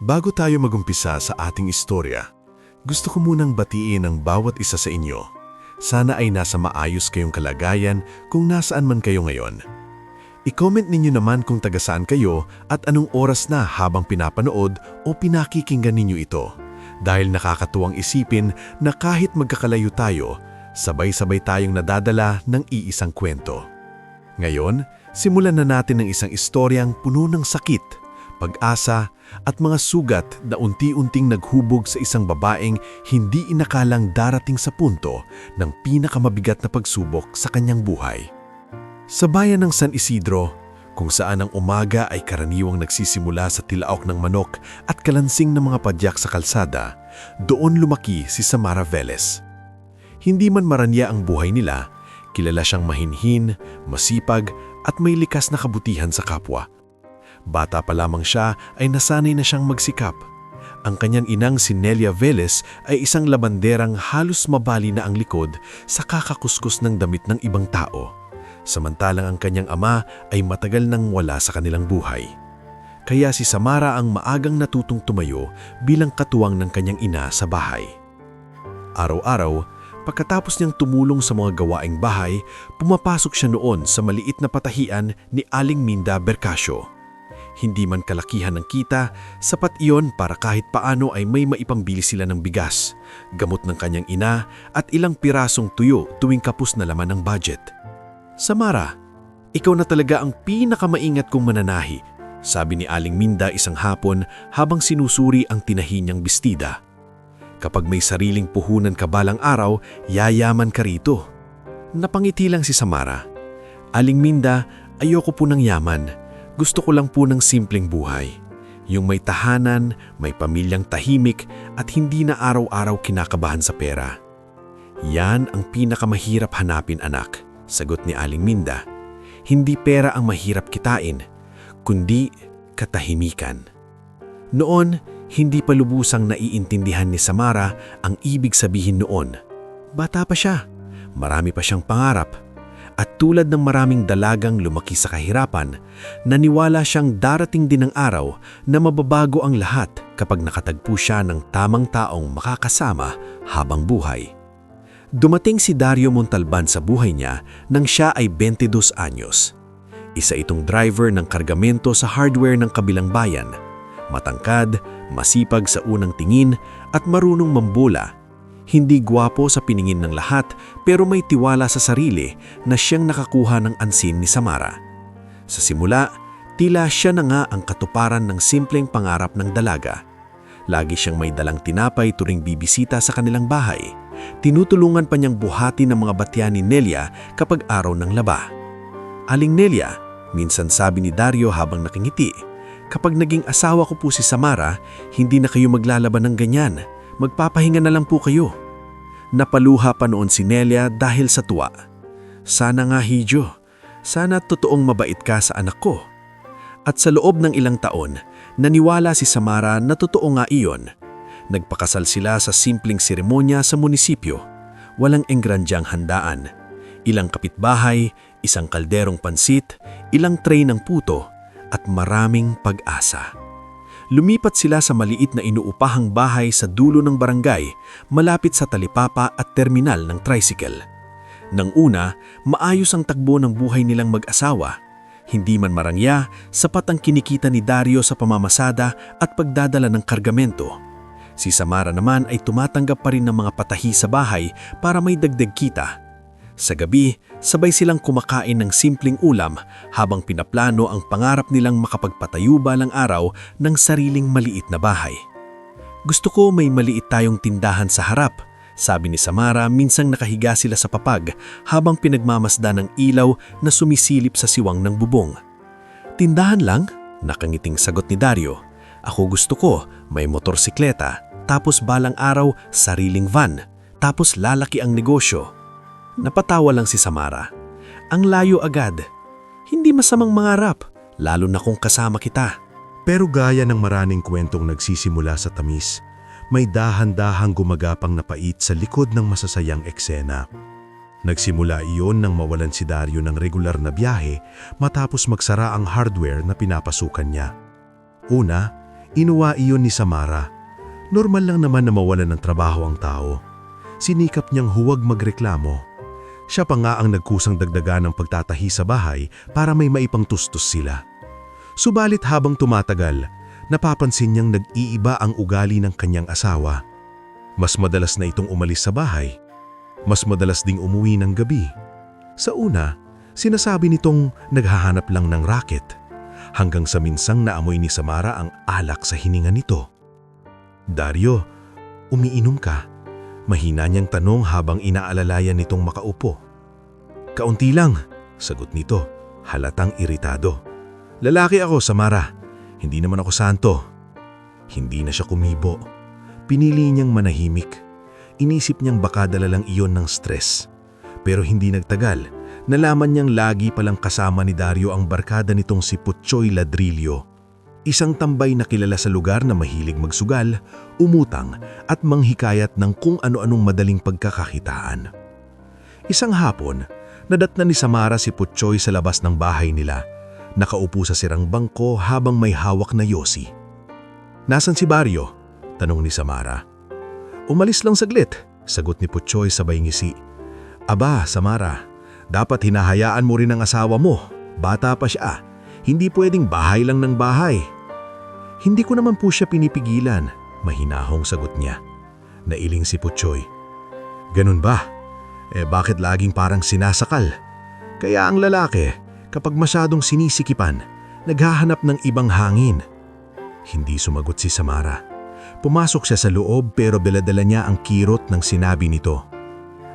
Bago tayo magumpisa sa ating istorya, gusto ko munang batiin ang bawat isa sa inyo. Sana ay nasa maayos kayong kalagayan kung nasaan man kayo ngayon. I-comment ninyo naman kung taga saan kayo at anong oras na habang pinapanood o pinakikinggan ninyo ito. Dahil nakakatuwang isipin na kahit magkakalayo tayo, sabay-sabay tayong nadadala ng iisang kwento. Ngayon, simulan na natin ng isang istoryang puno ng sakit, pag-asa at mga sugat na unti-unting naghubog sa isang babaeng hindi inakalang darating sa punto ng pinakamabigat na pagsubok sa kanyang buhay. Sa bayan ng San Isidro, kung saan ang umaga ay karaniwang nagsisimula sa tilaok ng manok at kalansing ng mga padyak sa kalsada, doon lumaki si Samara Velez. Hindi man maranya ang buhay nila, kilala siyang mahinhin, masipag at may likas na kabutihan sa kapwa. Bata pa lamang siya ay nasanay na siyang magsikap. Ang kanyang inang si Nelia Velez ay isang labanderang halos mabali na ang likod sa kakakuskus ng damit ng ibang tao. Samantalang ang kanyang ama ay matagal nang wala sa kanilang buhay. Kaya si Samara ang maagang natutong tumayo bilang katuwang ng kanyang ina sa bahay. Araw-araw, pagkatapos niyang tumulong sa mga gawaing bahay, pumapasok siya noon sa maliit na patahian ni Aling Minda Bercasio. Hindi man kalakihan ng kita, sapat iyon para kahit paano ay may maipambili sila ng bigas, gamot ng kanyang ina at ilang pirasong tuyo tuwing kapos na laman ng budget. Samara, ikaw na talaga ang pinakamaingat kong mananahi, sabi ni Aling Minda isang hapon habang sinusuri ang tinahi niyang bestida. Kapag may sariling puhunan ka balang araw, yayaman ka rito. Napangiti lang si Samara. Aling Minda, ayoko po ng yaman. Gusto ko lang po ng simpleng buhay. Yung may tahanan, may pamilyang tahimik at hindi na araw-araw kinakabahan sa pera. Yan ang pinakamahirap hanapin, anak, sagot ni Aling Minda. Hindi pera ang mahirap kitain, kundi katahimikan. Noon, hindi pa lubusang naiintindihan ni Samara ang ibig sabihin noon. Bata pa siya, marami pa siyang pangarap. At tulad ng maraming dalagang lumaki sa kahirapan, naniwala siyang darating din ang araw na mababago ang lahat kapag nakatagpo siya ng tamang taong makakasama habang buhay. Dumating si Dario Montalban sa buhay niya nang siya ay 22 anyos. Isa itong driver ng kargamento sa hardware ng kabilang bayan. Matangkad, masipag sa unang tingin at marunong mambola. Hindi gwapo sa piningin ng lahat pero may tiwala sa sarili na siyang nakakuha ng ansin ni Samara. Sa simula, tila siya na nga ang katuparan ng simpleng pangarap ng dalaga. Lagi siyang may dalang tinapay tuwing bibisita sa kanilang bahay. Tinutulungan pa niyang buhati ng mga batya ni Nelia kapag araw ng laba. Aling Nelia, minsan sabi ni Dario habang nakingiti, kapag naging asawa ko po si Samara, hindi na kayo maglalaban ng ganyan. Magpapahinga na lang po kayo. Napaluha pa noon si Nelia dahil sa tuwa. Sana nga, Hijo. Sana totoong mabait ka sa anak ko. At sa loob ng ilang taon, naniwala si Samara na totoo nga iyon. Nagpakasal sila sa simpleng seremonya sa munisipyo. Walang engrandyang handaan. Ilang kapitbahay, isang kalderong pansit, ilang tray ng puto, at maraming pag-asa. Lumipat sila sa maliit na inuupahang bahay sa dulo ng barangay, malapit sa talipapa at terminal ng tricycle. Nang una, maayos ang takbo ng buhay nilang mag-asawa. Hindi man marangya, sapat ang kinikita ni Dario sa pamamasada at pagdadala ng kargamento. Si Samara naman ay tumatanggap pa rin ng mga patahi sa bahay para may dagdag kita. Sa gabi, sabay silang kumakain ng simpleng ulam habang pinaplano ang pangarap nilang makapagpatayo balang araw ng sariling maliit na bahay. Gusto ko may maliit tayong tindahan sa harap, sabi ni Samara minsang nakahiga sila sa papag habang pinagmamasdan ng ilaw na sumisilip sa siwang ng bubong. Tindahan lang? Nakangiting sagot ni Dario. Ako gusto ko may motorsikleta, tapos balang araw sariling van, tapos lalaki ang negosyo. Napatawa lang si Samara. Ang layo agad. Hindi masamang mangarap, lalo na kung kasama kita. Pero gaya ng maraming kwentong nagsisimula sa tamis, may dahan-dahang gumagapang na pait sa likod ng masasayang eksena. Nagsimula iyon nang mawalan si Dario ng regular na biyahe matapos magsara ang hardware na pinapasukan niya. Una, inuwa iyon ni Samara. Normal lang naman na mawalan ng trabaho ang tao. Sinikap niyang huwag magreklamo. Siya pa nga ang nagkusang dagdagan ng pagtatahi sa bahay para may maipangtustos sila. Subalit habang tumatagal, napapansin niyang nag-iiba ang ugali ng kanyang asawa. Mas madalas na itong umalis sa bahay. Mas madalas ding umuwi ng gabi. Sa una, sinasabi nitong naghahanap lang ng raket. Hanggang sa minsang naamoy ni Samara ang alak sa hininga nito. Dario, umiinom ka? Mahina niyang tanong habang inaalalayan nitong makaupo. Kaunti lang, sagot nito, halatang iritado. Lalaki ako, Samara. Hindi naman ako santo. Hindi na siya kumibo. Pinili niyang manahimik. Inisip niyang baka dala lang iyon ng stress. Pero hindi nagtagal, nalaman niyang lagi palang kasama ni Dario ang barkada nitong si Putsoy Ladrillo. Isang tambay na kilala sa lugar na mahilig magsugal, umutang at manghikayat ng kung ano-anong madaling pagkakakitaan. Isang hapon, nadatnan ni Samara si Putsoy sa labas ng bahay nila. Nakaupo sa sirang bangko habang may hawak na yosi. "Nasaan si Baryo?" tanong ni Samara. "Umalis lang saglit," sagot ni Putsoy sabay ngisi. "Aba, Samara, dapat hinahayaan mo rin ang asawa mo. Bata pa siya. Hindi pwedeng bahay lang ng bahay." "Hindi ko naman po siya pinipigilan," mahinahong sagot niya. Nailing si Putsoy. "Ganun ba? Bakit laging parang sinasakal? Kaya ang lalaki, kapag masyadong sinisikipan, naghahanap ng ibang hangin." Hindi sumagot si Samara. Pumasok siya sa loob pero daladala niya ang kirot ng sinabi nito.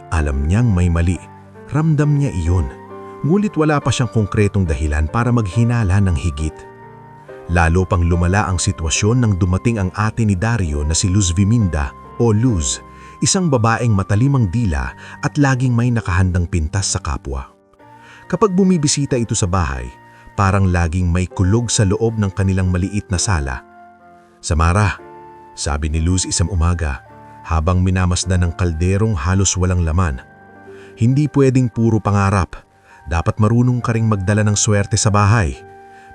Alam niyang may mali. Ramdam niya iyon. Ngulit wala pa siyang konkretong dahilan para maghinala ng higit. Lalo pang lumala ang sitwasyon nang dumating ang ate ni Dario na si Luz Viminda o Luz, isang babaeng matalimang dila at laging may nakahandang pintas sa kapwa. Kapag bumibisita ito sa bahay, parang laging may kulog sa loob ng kanilang maliit na sala. "Samara," sabi ni Luz isang umaga, habang minamasdan ng kalderong halos walang laman. "Hindi pwedeng puro pangarap. Dapat marunong ka ring magdala ng swerte sa bahay.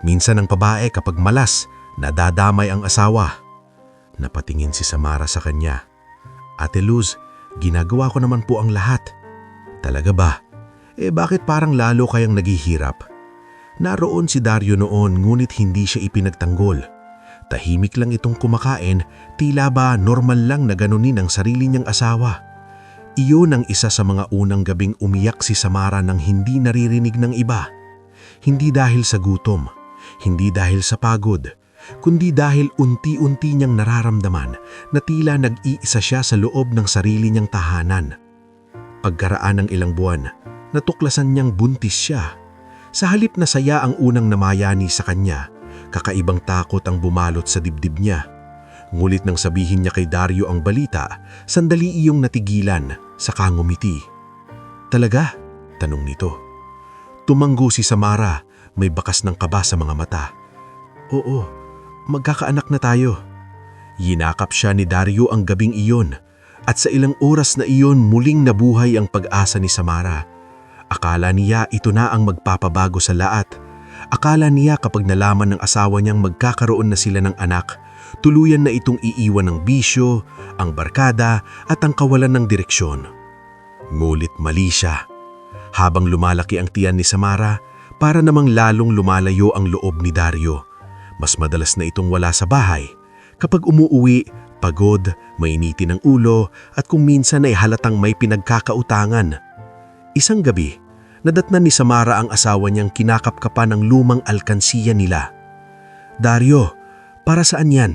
Minsan ang babae kapag malas, nadadamay ang asawa." Napatingin si Samara sa kanya. "Ate Luz, ginagawa ko naman po ang lahat." "Talaga ba? Bakit parang lalo kayang naghihirap?" Naroon si Dario noon ngunit hindi siya ipinagtanggol. Tahimik lang itong kumakain, tila ba normal lang na ganunin ang sarili niyang asawa. Iyon ang isa sa mga unang gabing umiyak si Samara nang hindi naririnig ng iba. Hindi dahil sa gutom, hindi dahil sa pagod, kundi dahil unti-unti niyang nararamdaman na tila nag-iisa siya sa loob ng sarili niyang tahanan. Pagkaraan ng ilang buwan, natuklasan niyang buntis siya. Sa halip na saya ang unang namayani sa kanya, kakaibang takot ang bumalot sa dibdib niya. Ngulit nang sabihin niya kay Dario ang balita, sandali iyong natigilan, saka ngumiti. "Talaga?" tanong nito. Tumanggo si Samara, may bakas ng kaba sa mga mata. "Oo, magkakaanak na tayo." Yinakap siya ni Dario ang gabing iyon, at sa ilang oras na iyon muling nabuhay ang pag-asa ni Samara. Akala niya ito na ang magpapabago sa lahat. Akala niya kapag nalaman ng asawa niyang magkakaroon na sila ng anak, tuluyan na itong iiwan ng bisyo, ang barkada at ang kawalan ng direksyon. Ngulit mali siya. Habang lumalaki ang tiyan ni Samara, para namang lalong lumalayo ang loob ni Dario. Mas madalas na itong wala sa bahay. Kapag umuuwi, pagod, mainitin ang ulo at kung minsan ay halatang may pinagkakautangan. Isang gabi, nadatnan ni Samara ang asawa niyang kinakapkapan ng lumang alkansiya nila. "Dario, para saan yan?"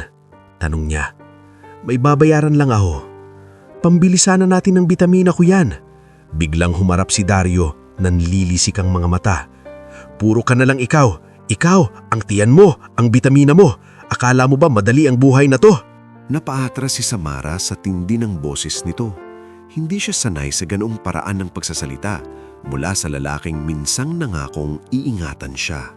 tanong niya. "May babayaran lang ako." "Pambili sana natin ng bitamina ko yan." Biglang humarap si Dario, nanlilisik ang mga mata. "Puro ka na lang ikaw. Ikaw, ang tiyan mo, ang bitamina mo. Akala mo ba madali ang buhay na to?" Napaatras si Samara sa tindi ng boses nito. Hindi siya sanay sa ganoong paraan ng pagsasalita mula sa lalaking minsang nangakong iingatan siya.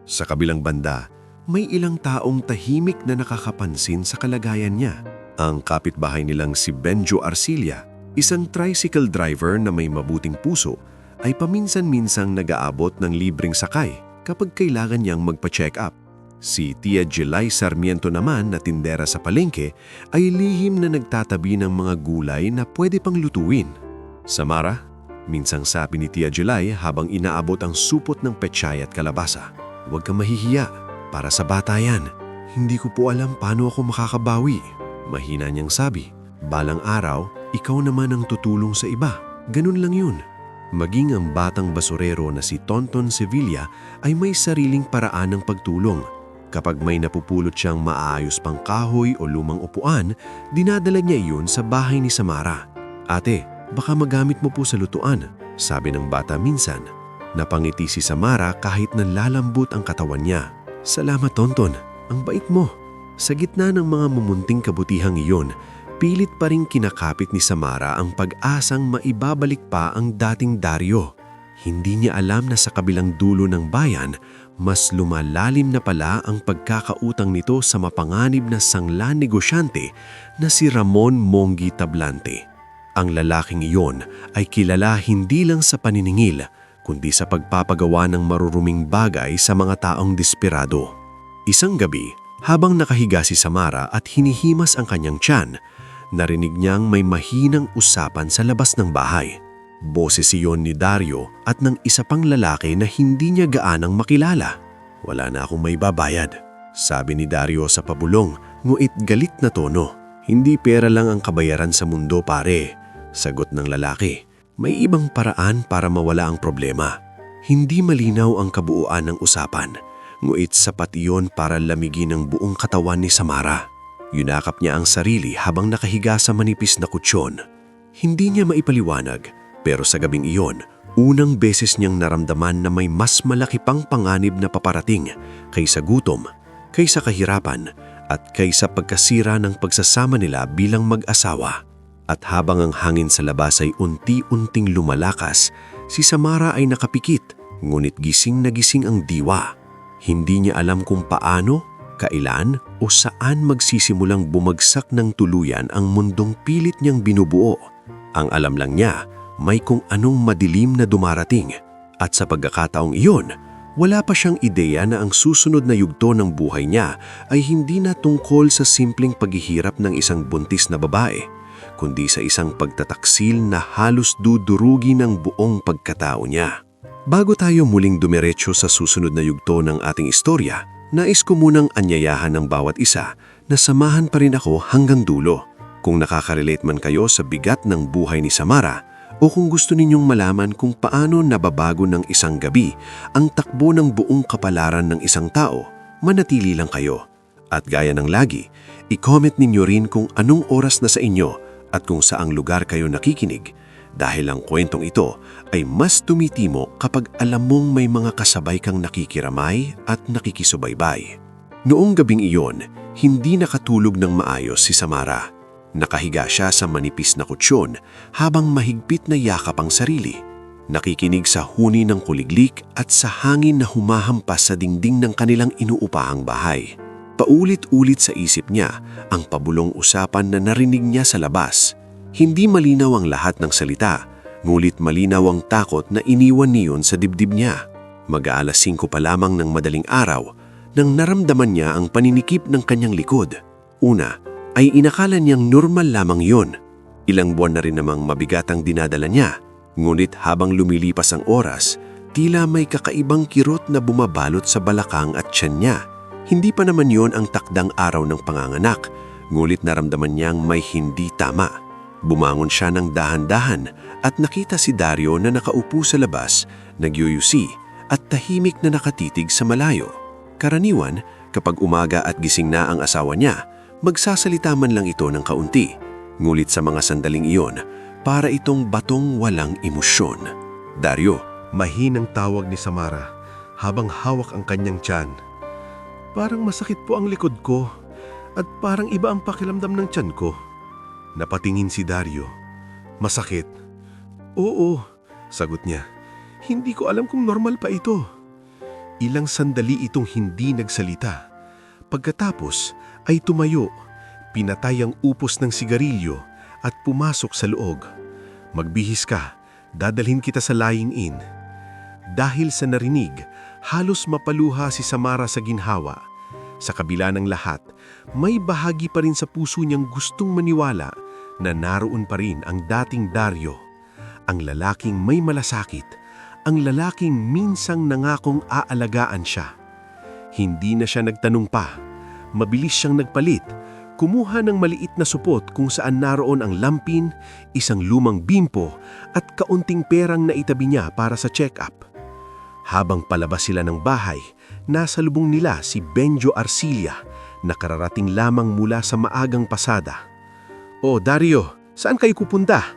Sa kabilang banda, may ilang taong tahimik na nakakapansin sa kalagayan niya. Ang kapitbahay nilang si Benjo Arcilla, Isang tricycle driver na may mabuting puso ay paminsan-minsang nag-aabot ng libreng sakay kapag kailangan niyang magpa-check up. Si Tia Jelay Sarmiento naman na tindera sa palengke ay lihim na nagtatabi ng mga gulay na pwede pang lutuin. Samara, minsang sabi ni Tia Jelay habang inaabot ang supot ng pechay at kalabasa. Huwag kang mahihiya, para sa bata yan. Hindi ko po alam paano ako makakabawi. Mahina niyang sabi, balang araw, ikaw naman ang tutulong sa iba. Ganun lang yun. Maging ang batang basurero na si Tonton Sevilla ay may sariling paraan ng pagtulong. Kapag may napupulot siyang maayos pang kahoy o lumang upuan, dinadala niya iyon sa bahay ni Samara. Ate, baka magamit mo po sa lutuan, sabi ng bata minsan. Napangiti si Samara kahit nalalambot ang katawan niya. Salamat Tonton, ang bait mo. Sa gitna ng mga mumunting kabutihang iyon, pilit pa rin kinakapit ni Samara ang pag-asang maibabalik pa ang dating Dario. Hindi niya alam na sa kabilang dulo ng bayan, mas lumalalim na pala ang pagkakautang nito sa mapanganib na sanglan negosyante na si Ramon Mongi Tablante. Ang lalaking iyon ay kilala hindi lang sa paniningil, kundi sa pagpapagawa ng maruruming bagay sa mga taong desperado. Isang gabi, habang nakahiga si Samara at hinihimas ang kanyang tiyan, narinig niyang may mahinang usapan sa labas ng bahay. Boses iyon ni Dario at ng isa pang lalaki na hindi niya gaanang makilala. Wala na akong may babayad, sabi ni Dario sa pabulong, nguit galit na tono. Hindi pera lang ang kabayaran sa mundo pare, sagot ng lalaki. May ibang paraan para mawala ang problema. Hindi malinaw ang kabuuan ng usapan, nguit sapat iyon para lamigin ang buong katawan ni Samara. Yunakap niya ang sarili habang nakahiga sa manipis na kutsyon. Hindi niya maipaliwanag, pero sa gabing iyon, unang beses niyang naramdaman na may mas malaki pang panganib na paparating kaysa gutom, kaysa kahirapan, at kaysa pagkasira ng pagsasama nila bilang mag-asawa. At habang ang hangin sa labas ay unti-unting lumalakas, si Samara ay nakapikit, ngunit gising na gising ang diwa. Hindi niya alam kung paano, kailan o saan magsisimulang bumagsak ng tuluyan ang mundong pilit niyang binubuo. Ang alam lang niya, may kung anong madilim na dumarating, at sa pagkakataong iyon, wala pa siyang ideya na ang susunod na yugto ng buhay niya ay hindi na tungkol sa simpleng paghihirap ng isang buntis na babae, kundi sa isang pagtataksil na halos dudurugi ng buong pagkatao niya. Bago tayo muling dumiretso sa susunod na yugto ng ating istorya, nais ko munang anyayahan ng bawat isa na samahan pa rin ako hanggang dulo. Kung nakaka-relate man kayo sa bigat ng buhay ni Samara, o kung gusto ninyong malaman kung paano nababago ng isang gabi ang takbo ng buong kapalaran ng isang tao, manatili lang kayo. At gaya ng lagi, i-comment ninyo rin kung anong oras na sa inyo at kung saang lugar kayo nakikinig, dahil ang kwentong ito ay mas tumitimo kapag alam mong may mga kasabay kang nakikiramay at nakikisubaybay. Noong gabing iyon, hindi nakatulog ng maayos si Samara. Nakahiga siya sa manipis na kutsyon habang mahigpit na yakap ang sarili. Nakikinig sa huni ng kuliglik at sa hangin na humahampas sa dingding ng kanilang inuupahang bahay. Paulit-ulit sa isip niya ang pabulong usapan na narinig niya sa labas. Hindi malinaw ang lahat ng salita, ngulit malinaw ang takot na iniwan niyon sa dibdib niya. Mag-aalas 5 pa lamang ng madaling araw nang naramdaman niya ang paninikip ng kanyang likod. Una, ay inakala niyang normal lamang yun. Ilang buwan na rin namang mabigat ang dinadala niya, ngunit habang lumilipas ang oras, tila may kakaibang kirot na bumabalot sa balakang at tiyan niya. Hindi pa naman yon ang takdang araw ng panganganak, ngulit naramdaman niyang may hindi tama. Bumangon siya ng dahan-dahan at nakita si Dario na nakaupo sa labas, nagyuyusi at tahimik na nakatitig sa malayo. Karaniwan, kapag umaga at gising na ang asawa niya, magsasalita man lang ito ng kaunti, ngulit sa mga sandaling iyon, para itong batong walang emosyon. Dario, Mahinang tawag ni Samara habang hawak ang kanyang tiyan. Parang masakit po ang likod ko at parang iba ang pakiramdam ng tiyan ko. Napatingin si Dario. Masakit? Oo, sagot niya. Hindi ko alam kung normal pa ito. Ilang sandali itong hindi nagsalita. Pagkatapos ay tumayo, pinatay ang upos ng sigarilyo at pumasok sa loob. Magbihis ka, dadalhin kita sa lying in. Dahil sa narinig, halos mapaluha si Samara sa ginhawa. Sa kabila ng lahat, may bahagi pa rin sa puso niyang gustong maniwala na naroon pa rin ang dating Dario. Ang lalaking may malasakit, ang lalaking minsang nangakong aalagaan siya. Hindi na siya nagtanong pa. Mabilis siyang nagpalit. Kumuha ng maliit na supot kung saan naroon ang lampin, isang lumang bimpo at kaunting perang naitabi niya para sa check-up. Habang palabas sila ng bahay, nasa lubong nila si Benjo Arcilla na kararating lamang mula sa maagang pasada. "Oh, Dario, saan kayo pupunta?"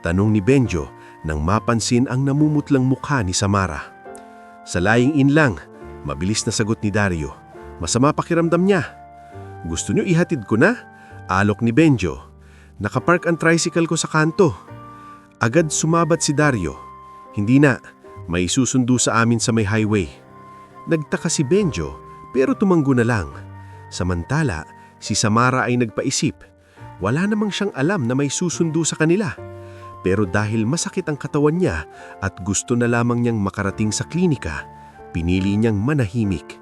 Tanong ni Benjo nang mapansin ang namumutlang mukha ni Samara. "Sa lying in lang," mabilis na sagot ni Dario. "Masama pakiramdam niya." "Gusto niyo ihatid ko na?" Alok ni Benjo. "Nakapark ang tricycle ko sa kanto." Agad sumabat si Dario. "Hindi na, may susundo sa amin sa may highway." Nagtaka si Benjo pero tumanggo na lang. Samantala, si Samara ay nagpaisip. Wala namang siyang alam na may susundo sa kanila. Pero dahil masakit ang katawan niya at gusto na lamang niyang makarating sa klinika, pinili niyang manahimik.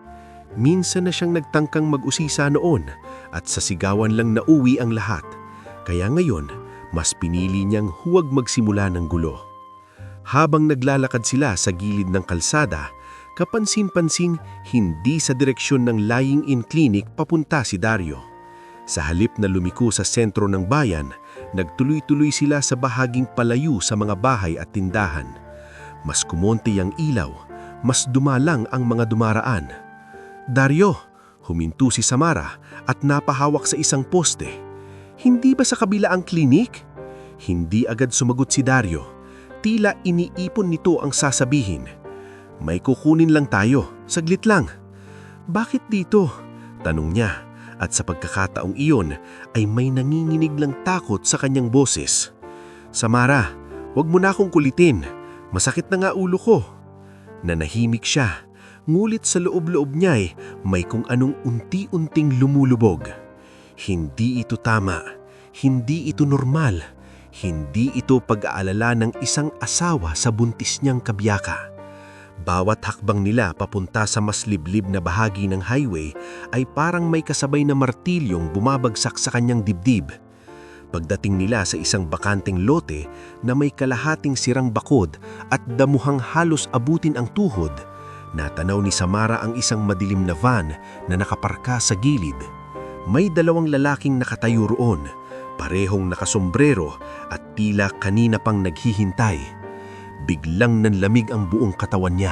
Minsan na siyang nagtangkang mag-usisa noon at sa sigawan lang nauwi ang lahat. Kaya ngayon, mas pinili niyang huwag magsimula ng gulo. Habang naglalakad sila sa gilid ng kalsada, kapansin-pansing hindi sa direksyon ng lying-in clinic papunta si Dario. Sa halip na lumiko sa sentro ng bayan, nagtuloy-tuloy sila sa bahaging palayo sa mga bahay at tindahan. Mas kumonti ang ilaw, mas dumalang ang mga dumaraan. "Dario," huminto si Samara at napahawak sa isang poste. "Hindi ba sa kabila ang klinik?" Hindi agad sumagot si Dario. Tila iniipon nito ang sasabihin. "May kukunin lang tayo, saglit lang." "Bakit dito?" tanong niya, at sa pagkakataong iyon ay may nanginginig lang takot sa kanyang boses. "Samara, wag mo na akong kulitin. Masakit na nga ulo ko." Nanahimik siya, ngulit sa loob-loob niya ay may kung anong unti-unting lumulubog. Hindi ito tama, hindi ito normal, hindi ito pag-aalala ng isang asawa sa buntis niyang kabiyaka. Bawat hakbang nila papunta sa mas liblib na bahagi ng highway ay parang may kasabay na martilyong bumabagsak sa kanyang dibdib. Pagdating nila sa isang bakanteng lote na may kalahating sirang bakod at damuhang halos abutin ang tuhod, natanaw ni Samara ang isang madilim na van na nakaparka sa gilid. May dalawang lalaking nakatayo roon, parehong nakasombrero at tila kanina pang naghihintay. Biglang nanlamig ang buong katawan niya.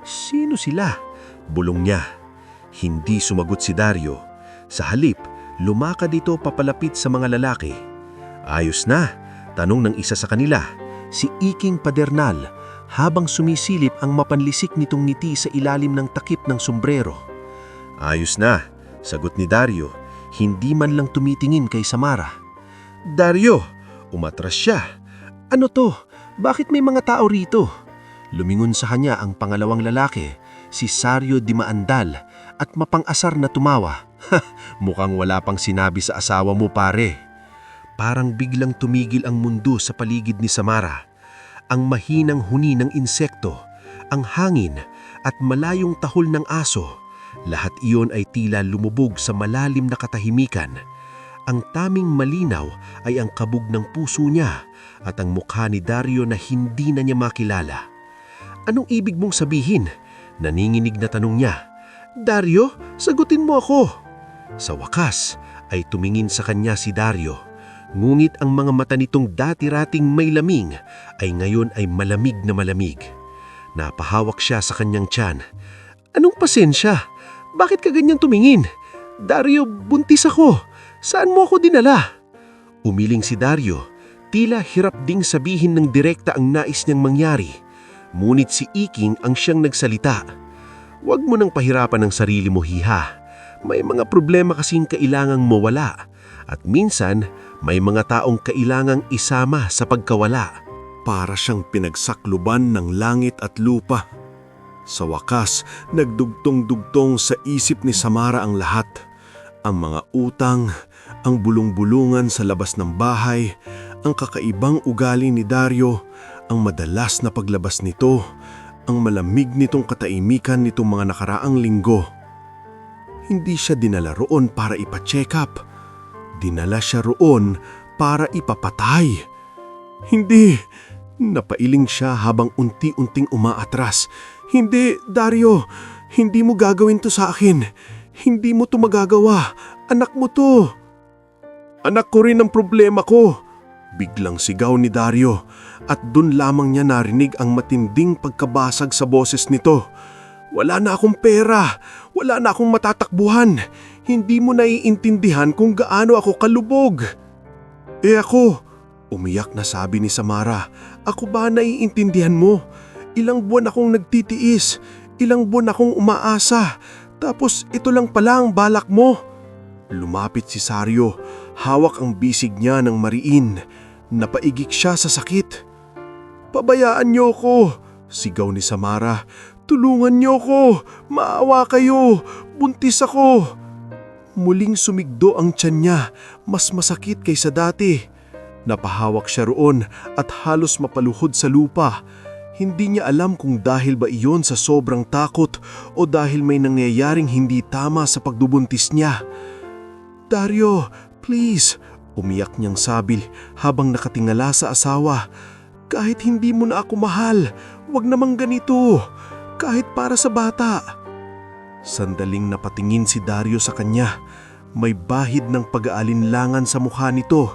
"Sino sila?" bulong niya. Hindi sumagot si Dario. Sa halip, lumakad ito papalapit sa mga lalaki. "Ayos na?" tanong ng isa sa kanila, si Iking Padernal, habang sumisilip ang mapanlisik nitong ngiti sa ilalim ng takip ng sombrero. "Ayos na," sagot ni Dario, hindi man lang tumitingin kay Samara. "Dario!" umatras siya. "Ano to? Bakit may mga tao rito?" Lumingon sa kanya ang pangalawang lalaki, si Sario Di Maandal, at mapang-asar na tumawa. "Mukhang wala pang sinabi sa asawa mo, pare." Parang biglang tumigil ang mundo sa paligid ni Samara. Ang mahinang huni ng insekto, ang hangin, at malayong tahol ng aso, lahat iyon ay tila lumubog sa malalim na katahimikan. Ang taming malinaw ay ang kabog ng puso niya at ang mukha ni Dario na hindi na niya makilala. "Anong ibig mong sabihin?" Naninginig na tanong niya. "Dario, sagutin mo ako." Sa wakas ay tumingin sa kanya si Dario. Ngunit ang mga mata nitong dati-rating may laming ay ngayon ay malamig na malamig. Napahawak siya sa kanyang tiyan. "Anong pasensya? Bakit ka ganyang tumingin? Dario, buntis ako. Saan mo ako dinala?" Umiling si Dario. Tila hirap ding sabihin ng direkta ang nais niyang mangyari. Ngunit si Iking ang siyang nagsalita. "Huwag mo nang pahirapan ang sarili mo, hiha. May mga problema kasing kailangang mawala. At minsan, may mga taong kailangang isama sa pagkawala." Para siyang pinagsakluban ng langit at lupa. Sa wakas, nagdugtong-dugtong sa isip ni Samara ang lahat. Ang mga utang, ang bulong-bulungan sa labas ng bahay, Ang kakaibang ugali ni Dario, ang madalas na paglabas nito, ang malamig nitong katahimikan nitong mga nakaraang linggo. Hindi siya dinala roon para ipa-check up. Dinala siya roon para ipapatay. Hindi! Napailing siya habang unti-unting umaatras. Hindi, Dario! Hindi mo gagawin to sa akin. Hindi mo to magagawa. Anak mo to. Anak ko rin ang problema ko. Biglang sigaw ni Dario at dun lamang niya narinig ang matinding pagkabasag sa boses nito. Wala na akong pera. Wala na akong matatakbuhan. Hindi mo naiintindihan kung gaano ako kalubog. Ako, umiyak na sabi ni Samara. Ako ba naiintindihan mo? Ilang buwan akong nagtitiis. Ilang buwan akong umaasa. Tapos ito lang pala ang balak mo. Lumapit si Sario. Hawak ang bisig niya ng mariin. Napaigik siya sa sakit. Pabayaan niyo ko, sigaw ni Samara. Tulungan niyo ko, maawa kayo, buntis ako. Muling sumigdo ang tiyan niya, mas masakit kaysa dati. Napahawak siya roon at halos mapaluhod sa lupa. Hindi niya alam kung dahil ba iyon sa sobrang takot o dahil may nangyayaring hindi tama sa pagdubuntis niya. Dario, please, umiyak niyang sabi habang nakatingala sa asawa. Kahit hindi mo na ako mahal, wag namang ganito. Kahit para sa bata. Sandaling napatingin si Dario sa kanya. May bahid ng pag-aalinlangan sa mukha nito.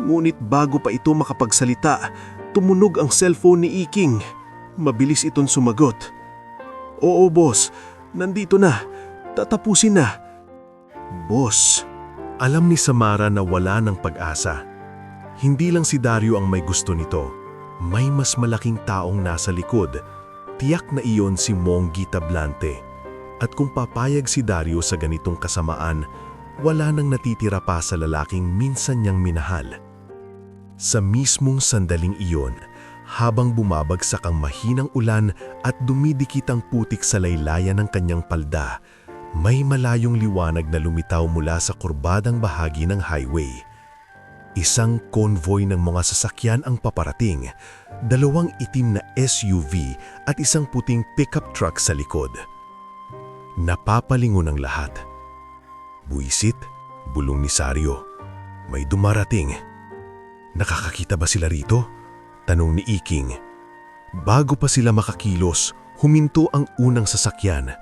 Ngunit bago pa ito makapagsalita, tumunog ang cellphone ni Iking. Mabilis itong sumagot. Oo, boss. Nandito na. Tatapusin na. Boss. Alam ni Samara na wala ng pag-asa. Hindi lang si Dario ang may gusto nito. May mas malaking taong nasa likod. Tiyak na iyon si Mongi Tablante. At kung papayag si Dario sa ganitong kasamaan, wala nang natitira pa sa lalaking minsan niyang minahal. Sa mismong sandaling iyon, habang bumabagsak ang mahinang ulan at dumidikit ang putik sa laylayan ng kanyang palda, may malayong liwanag na lumitaw mula sa kurbadang bahagi ng highway. Isang convoy ng mga sasakyan ang paparating, 2 itim na SUV at isang puting pickup truck sa likod. Napapalingon ang lahat. Buisit, bulong ni Sario. May dumarating. Nakakakita ba sila rito? Tanong ni Iking. Bago pa sila makakilos, huminto ang unang sasakyan.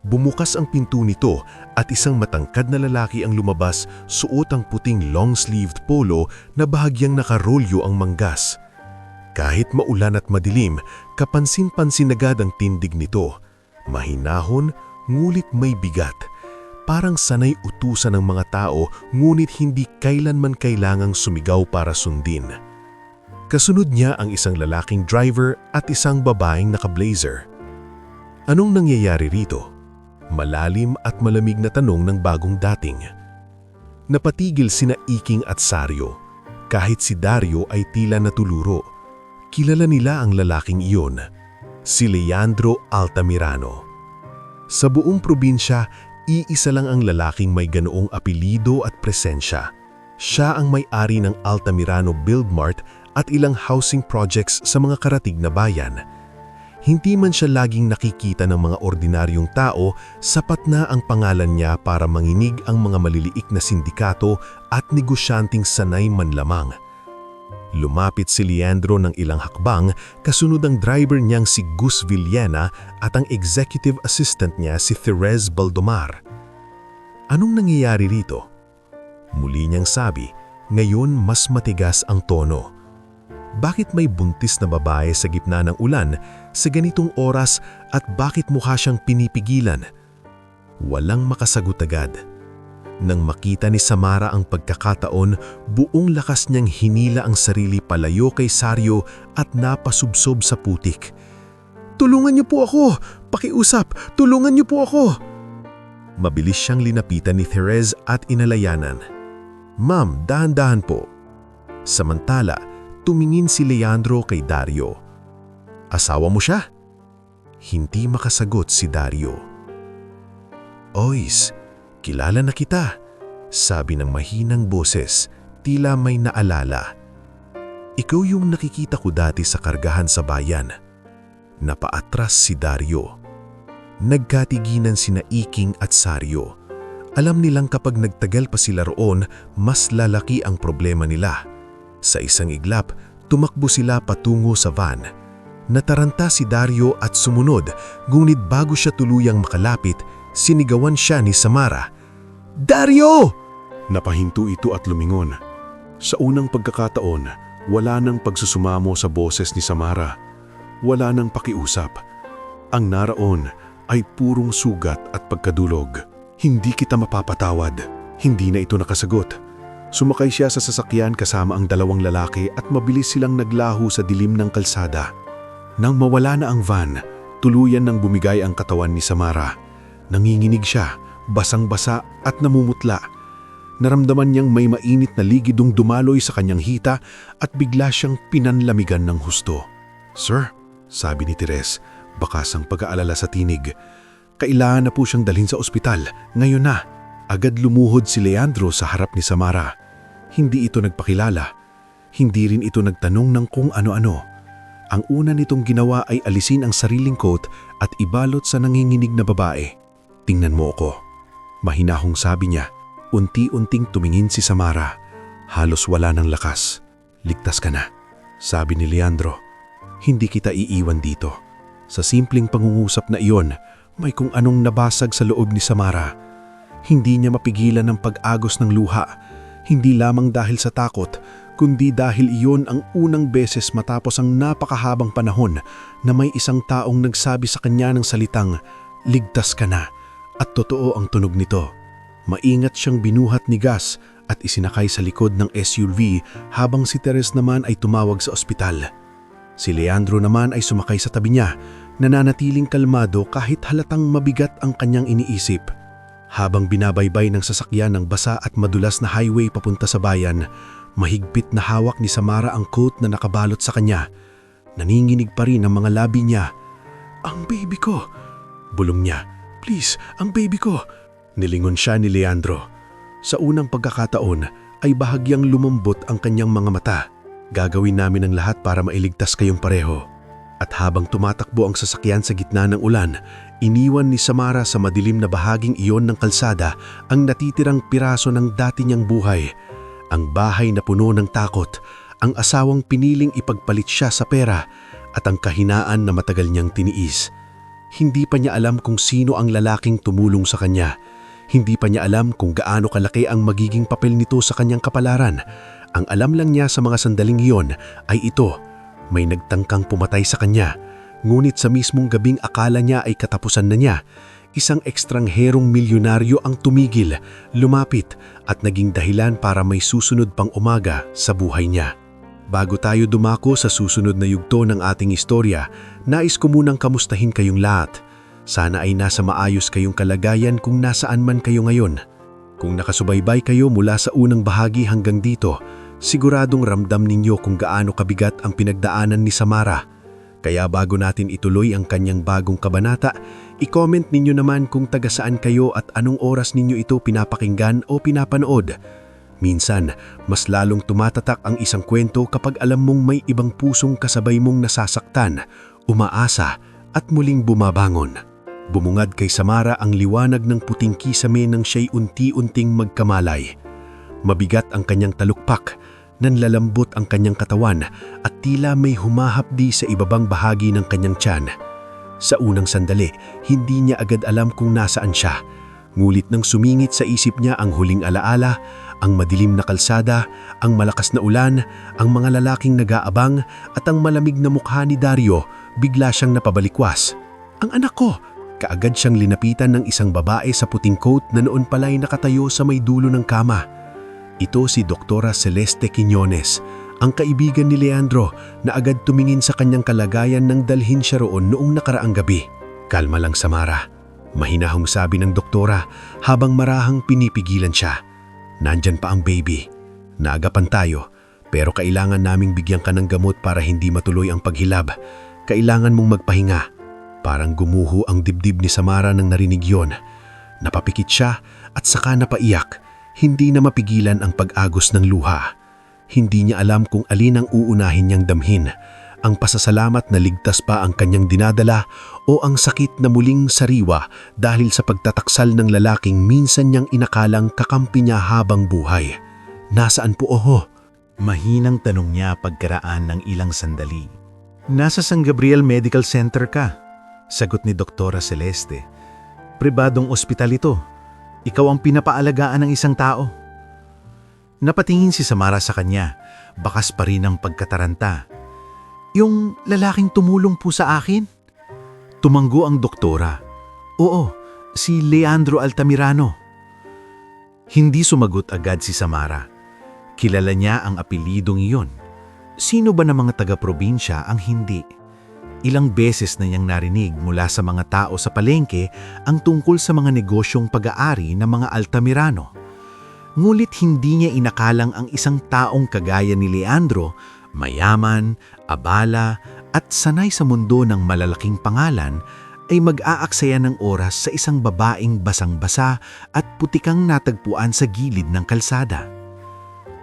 Bumukas ang pinto nito at isang matangkad na lalaki ang lumabas, suot ang puting long-sleeved polo na bahagyang nakarolyo ang manggas. Kahit maulan at madilim, kapansin-pansin agad ang tindig nito. Mahinahon, ngulit may bigat. Parang sanay utusan ng mga tao, ngunit hindi kailanman kailangang sumigaw para sundin. Kasunod niya ang isang lalaking driver at isang babaeng naka-blazer. Anong nangyayari rito? Malalim at malamig na tanong ng bagong dating. Napatigil sina Iking at Sario. Kahit si Dario ay tila natuluro. Kilala nila ang lalaking iyon, si Leandro Altamirano. Sa buong probinsya, iisa lang ang lalaking may ganoong apelido at presensya. Siya ang may-ari ng Altamirano Buildmart at ilang housing projects sa mga karatig na bayan. Hindi man siya laging nakikita ng mga ordinaryong tao, sapat na ang pangalan niya para manginig ang mga maliliik na sindikato at negosyanteng sanay man lamang. Lumapit si Leandro ng ilang hakbang, kasunod ang driver niyang si Gus Villena at ang executive assistant niya si Therese Baldomar. Anong nangyayari rito? Muli niyang sabi, ngayon mas matigas ang tono. Bakit may buntis na babae sa gitna ng ulan sa ganitong oras at bakit mukha siyang pinipigilan? Walang makasagot agad. Nang makita ni Samara ang pagkakataon, buong lakas niyang hinila ang sarili palayo kay Sario at napasubsob sa putik. Tulungan niyo po ako! Pakiusap! Tulungan niyo po ako! Mabilis siyang linapitan ni Therese at inalayanan. Ma'am, dahan-dahan po. Samantala, tumingin si Leandro kay Dario. Asawa mo siya? Hindi makasagot si Dario. Oys, kilala na kita, sabi ng mahinang boses, tila may naalala. Ikaw yung nakikita ko dati sa kargahan sa bayan. Napaatras si Dario. Nagkatiginan sina Iking at Sario. Alam nilang kapag nagtagal pa sila roon, mas lalaki ang problema nila. Sa isang iglap, tumakbo sila patungo sa van. Nataranta si Dario at sumunod, ngunit bago siya tuluyang makalapit, sinigawan siya ni Samara. "Dario!" Napahinto ito at lumingon. Sa unang pagkakataon, wala nang pagsusumamo sa boses ni Samara. Wala nang pakiusap. Ang naraon ay purong sugat at pagkadulog. "Hindi kita mapapatawad." Hindi na ito nakasagot. Sumakay siya sa sasakyan kasama ang dalawang lalaki at mabilis silang naglaho sa dilim ng kalsada. Nang mawala na ang van, tuluyan nang bumigay ang katawan ni Samara. Nanginginig siya, basang-basa at namumutla. Naramdaman niyang may mainit na ligidong dumaloy sa kanyang hita at bigla siyang pinanlamigan ng husto. "Sir," sabi ni Teres, bakas ang pag-aalala sa tinig. Kailangan na po siyang dalhin sa ospital, ngayon na. Agad lumuhod si Leandro sa harap ni Samara. Hindi ito nagpakilala. Hindi rin ito nagtanong ng kung ano-ano. Ang una nitong ginawa ay alisin ang sariling coat at ibalot sa nanginginig na babae. "Tingnan mo ako." Mahinahong sabi niya. Unti-unting tumingin si Samara. Halos wala ng lakas. "Ligtas ka na," sabi ni Leandro. "Hindi kita iiwan dito." Sa simpleng pangungusap na iyon, may kung anong nabasag sa loob ni Samara. Hindi niya mapigilan ang pag-agos ng luha. Hindi lamang dahil sa takot, kundi dahil iyon ang unang beses matapos ang napakahabang panahon na may isang taong nagsabi sa kanya ng salitang, "Ligtas ka na." At totoo ang tunog nito. Maingat siyang binuhat ni Gas at isinakay sa likod ng SUV habang si Teres naman ay tumawag sa ospital. Si Leandro naman ay sumakay sa tabi niya, nananatiling kalmado kahit halatang mabigat ang kanyang iniisip. Habang binabaybay ng sasakyan ng basa at madulas na highway papunta sa bayan, mahigpit na hawak ni Samara ang coat na nakabalot sa kanya. Naninginig pa rin ang mga labi niya. "Ang baby ko!" bulong niya. "Please, ang baby ko!" Nilingon siya ni Leandro. Sa unang pagkakataon ay bahagyang lumambot ang kanyang mga mata. "Gagawin namin ang lahat para mailigtas kayong pareho." At habang tumatakbo ang sasakyan sa gitna ng ulan, iniwan ni Samara sa madilim na bahaging iyon ng kalsada ang natitirang piraso ng dati niyang buhay. Ang bahay na puno ng takot, ang asawang piniling ipagpalit siya sa pera, at ang kahinaan na matagal niyang tiniis. Hindi pa niya alam kung sino ang lalaking tumulong sa kanya. Hindi pa niya alam kung gaano kalaki ang magiging papel nito sa kanyang kapalaran. Ang alam lang niya sa mga sandaling iyon ay ito, may nagtangkang pumatay sa kanya. Ngunit sa mismong gabing akala niya ay katapusan na niya, isang ekstrangherong milyonaryo ang tumigil, lumapit at naging dahilan para may susunod pang umaga sa buhay niya. Bago tayo dumako sa susunod na yugto ng ating istorya, nais ko munang kamustahin kayong lahat. Sana ay nasa maayos kayong kalagayan kung nasaan man kayo ngayon. Kung nakasubaybay kayo mula sa unang bahagi hanggang dito, siguradong ramdam ninyo kung gaano kabigat ang pinagdaanan ni Samara. Kaya bago natin ituloy ang kanyang bagong kabanata, i-comment ninyo naman kung taga saan kayo at anong oras ninyo ito pinapakinggan o pinapanood. Minsan, mas lalong tumatatak ang isang kwento kapag alam mong may ibang pusong kasabay mong nasasaktan, umaasa at muling bumabangon. Bumungad kay Samara ang liwanag ng puting kisame nang siya'y unti-unting magkamalay. Mabigat ang kanyang talukpak, nanlalambot ang kanyang katawan at tila may humahapdi sa ibabang bahagi ng kanyang tiyan. Sa unang sandali, hindi niya agad alam kung nasaan siya. Ngulit nang sumingit sa isip niya ang huling alaala, ang madilim na kalsada, ang malakas na ulan, ang mga lalaking nag-aabang at ang malamig na mukha ni Dario, bigla siyang napabalikwas. "Ang anak ko!" Kaagad siyang linapitan ng isang babae sa puting coat na noon pala'y nakatayo sa may dulo ng kama. Ito si Doktora Celeste Quiñones, ang kaibigan ni Leandro na agad tumingin sa kanyang kalagayan nang dalhin siya roon noong nakaraang gabi. "Kalma lang, Samara," mahinahong sabi ng doktora habang marahang pinipigilan siya. "Nandyan pa ang baby. Naagapan tayo, pero kailangan naming bigyan ka ng gamot para hindi matuloy ang paghilab. Kailangan mong magpahinga." Parang gumuho ang dibdib ni Samara nang narinig yon. Napapikit siya at saka napaiyak, hindi na mapigilan ang pag-agos ng luha. Hindi niya alam kung alin ang uunahin niyang damhin. Ang pasasalamat na ligtas pa ang kanyang dinadala o ang sakit na muling sariwa dahil sa pagtataksal ng lalaking minsan niyang inakalang kakampi niya habang buhay. Nasaan po oho? Mahinang tanong niya pagkaraan ng ilang sandali. Nasa San Gabriel Medical Center ka, sagot ni Doktora Celeste. Pribadong ospital ito. Ikaw ang pinapaalagaan ng isang tao. Napatingin si Samara sa kanya, bakas pa rin ang pagkataranta. Yung lalaking tumulong po sa akin? Tumanggo ang doktora. Oo, si Leandro Altamirano. Hindi sumagot agad si Samara. Kilala niya ang apelidong iyon. Sino ba ng mga taga-probinsya ang hindi? Ilang beses na niyang narinig mula sa mga tao sa palengke ang tungkol sa mga negosyong pag-aari ng mga Altamirano. Ngulit hindi niya inakalang ang isang taong kagaya ni Leandro, mayaman, abala at sanay sa mundo ng malalaking pangalan ay mag-aaksaya ng oras sa isang babaeng basang-basa at putikang natagpuan sa gilid ng kalsada.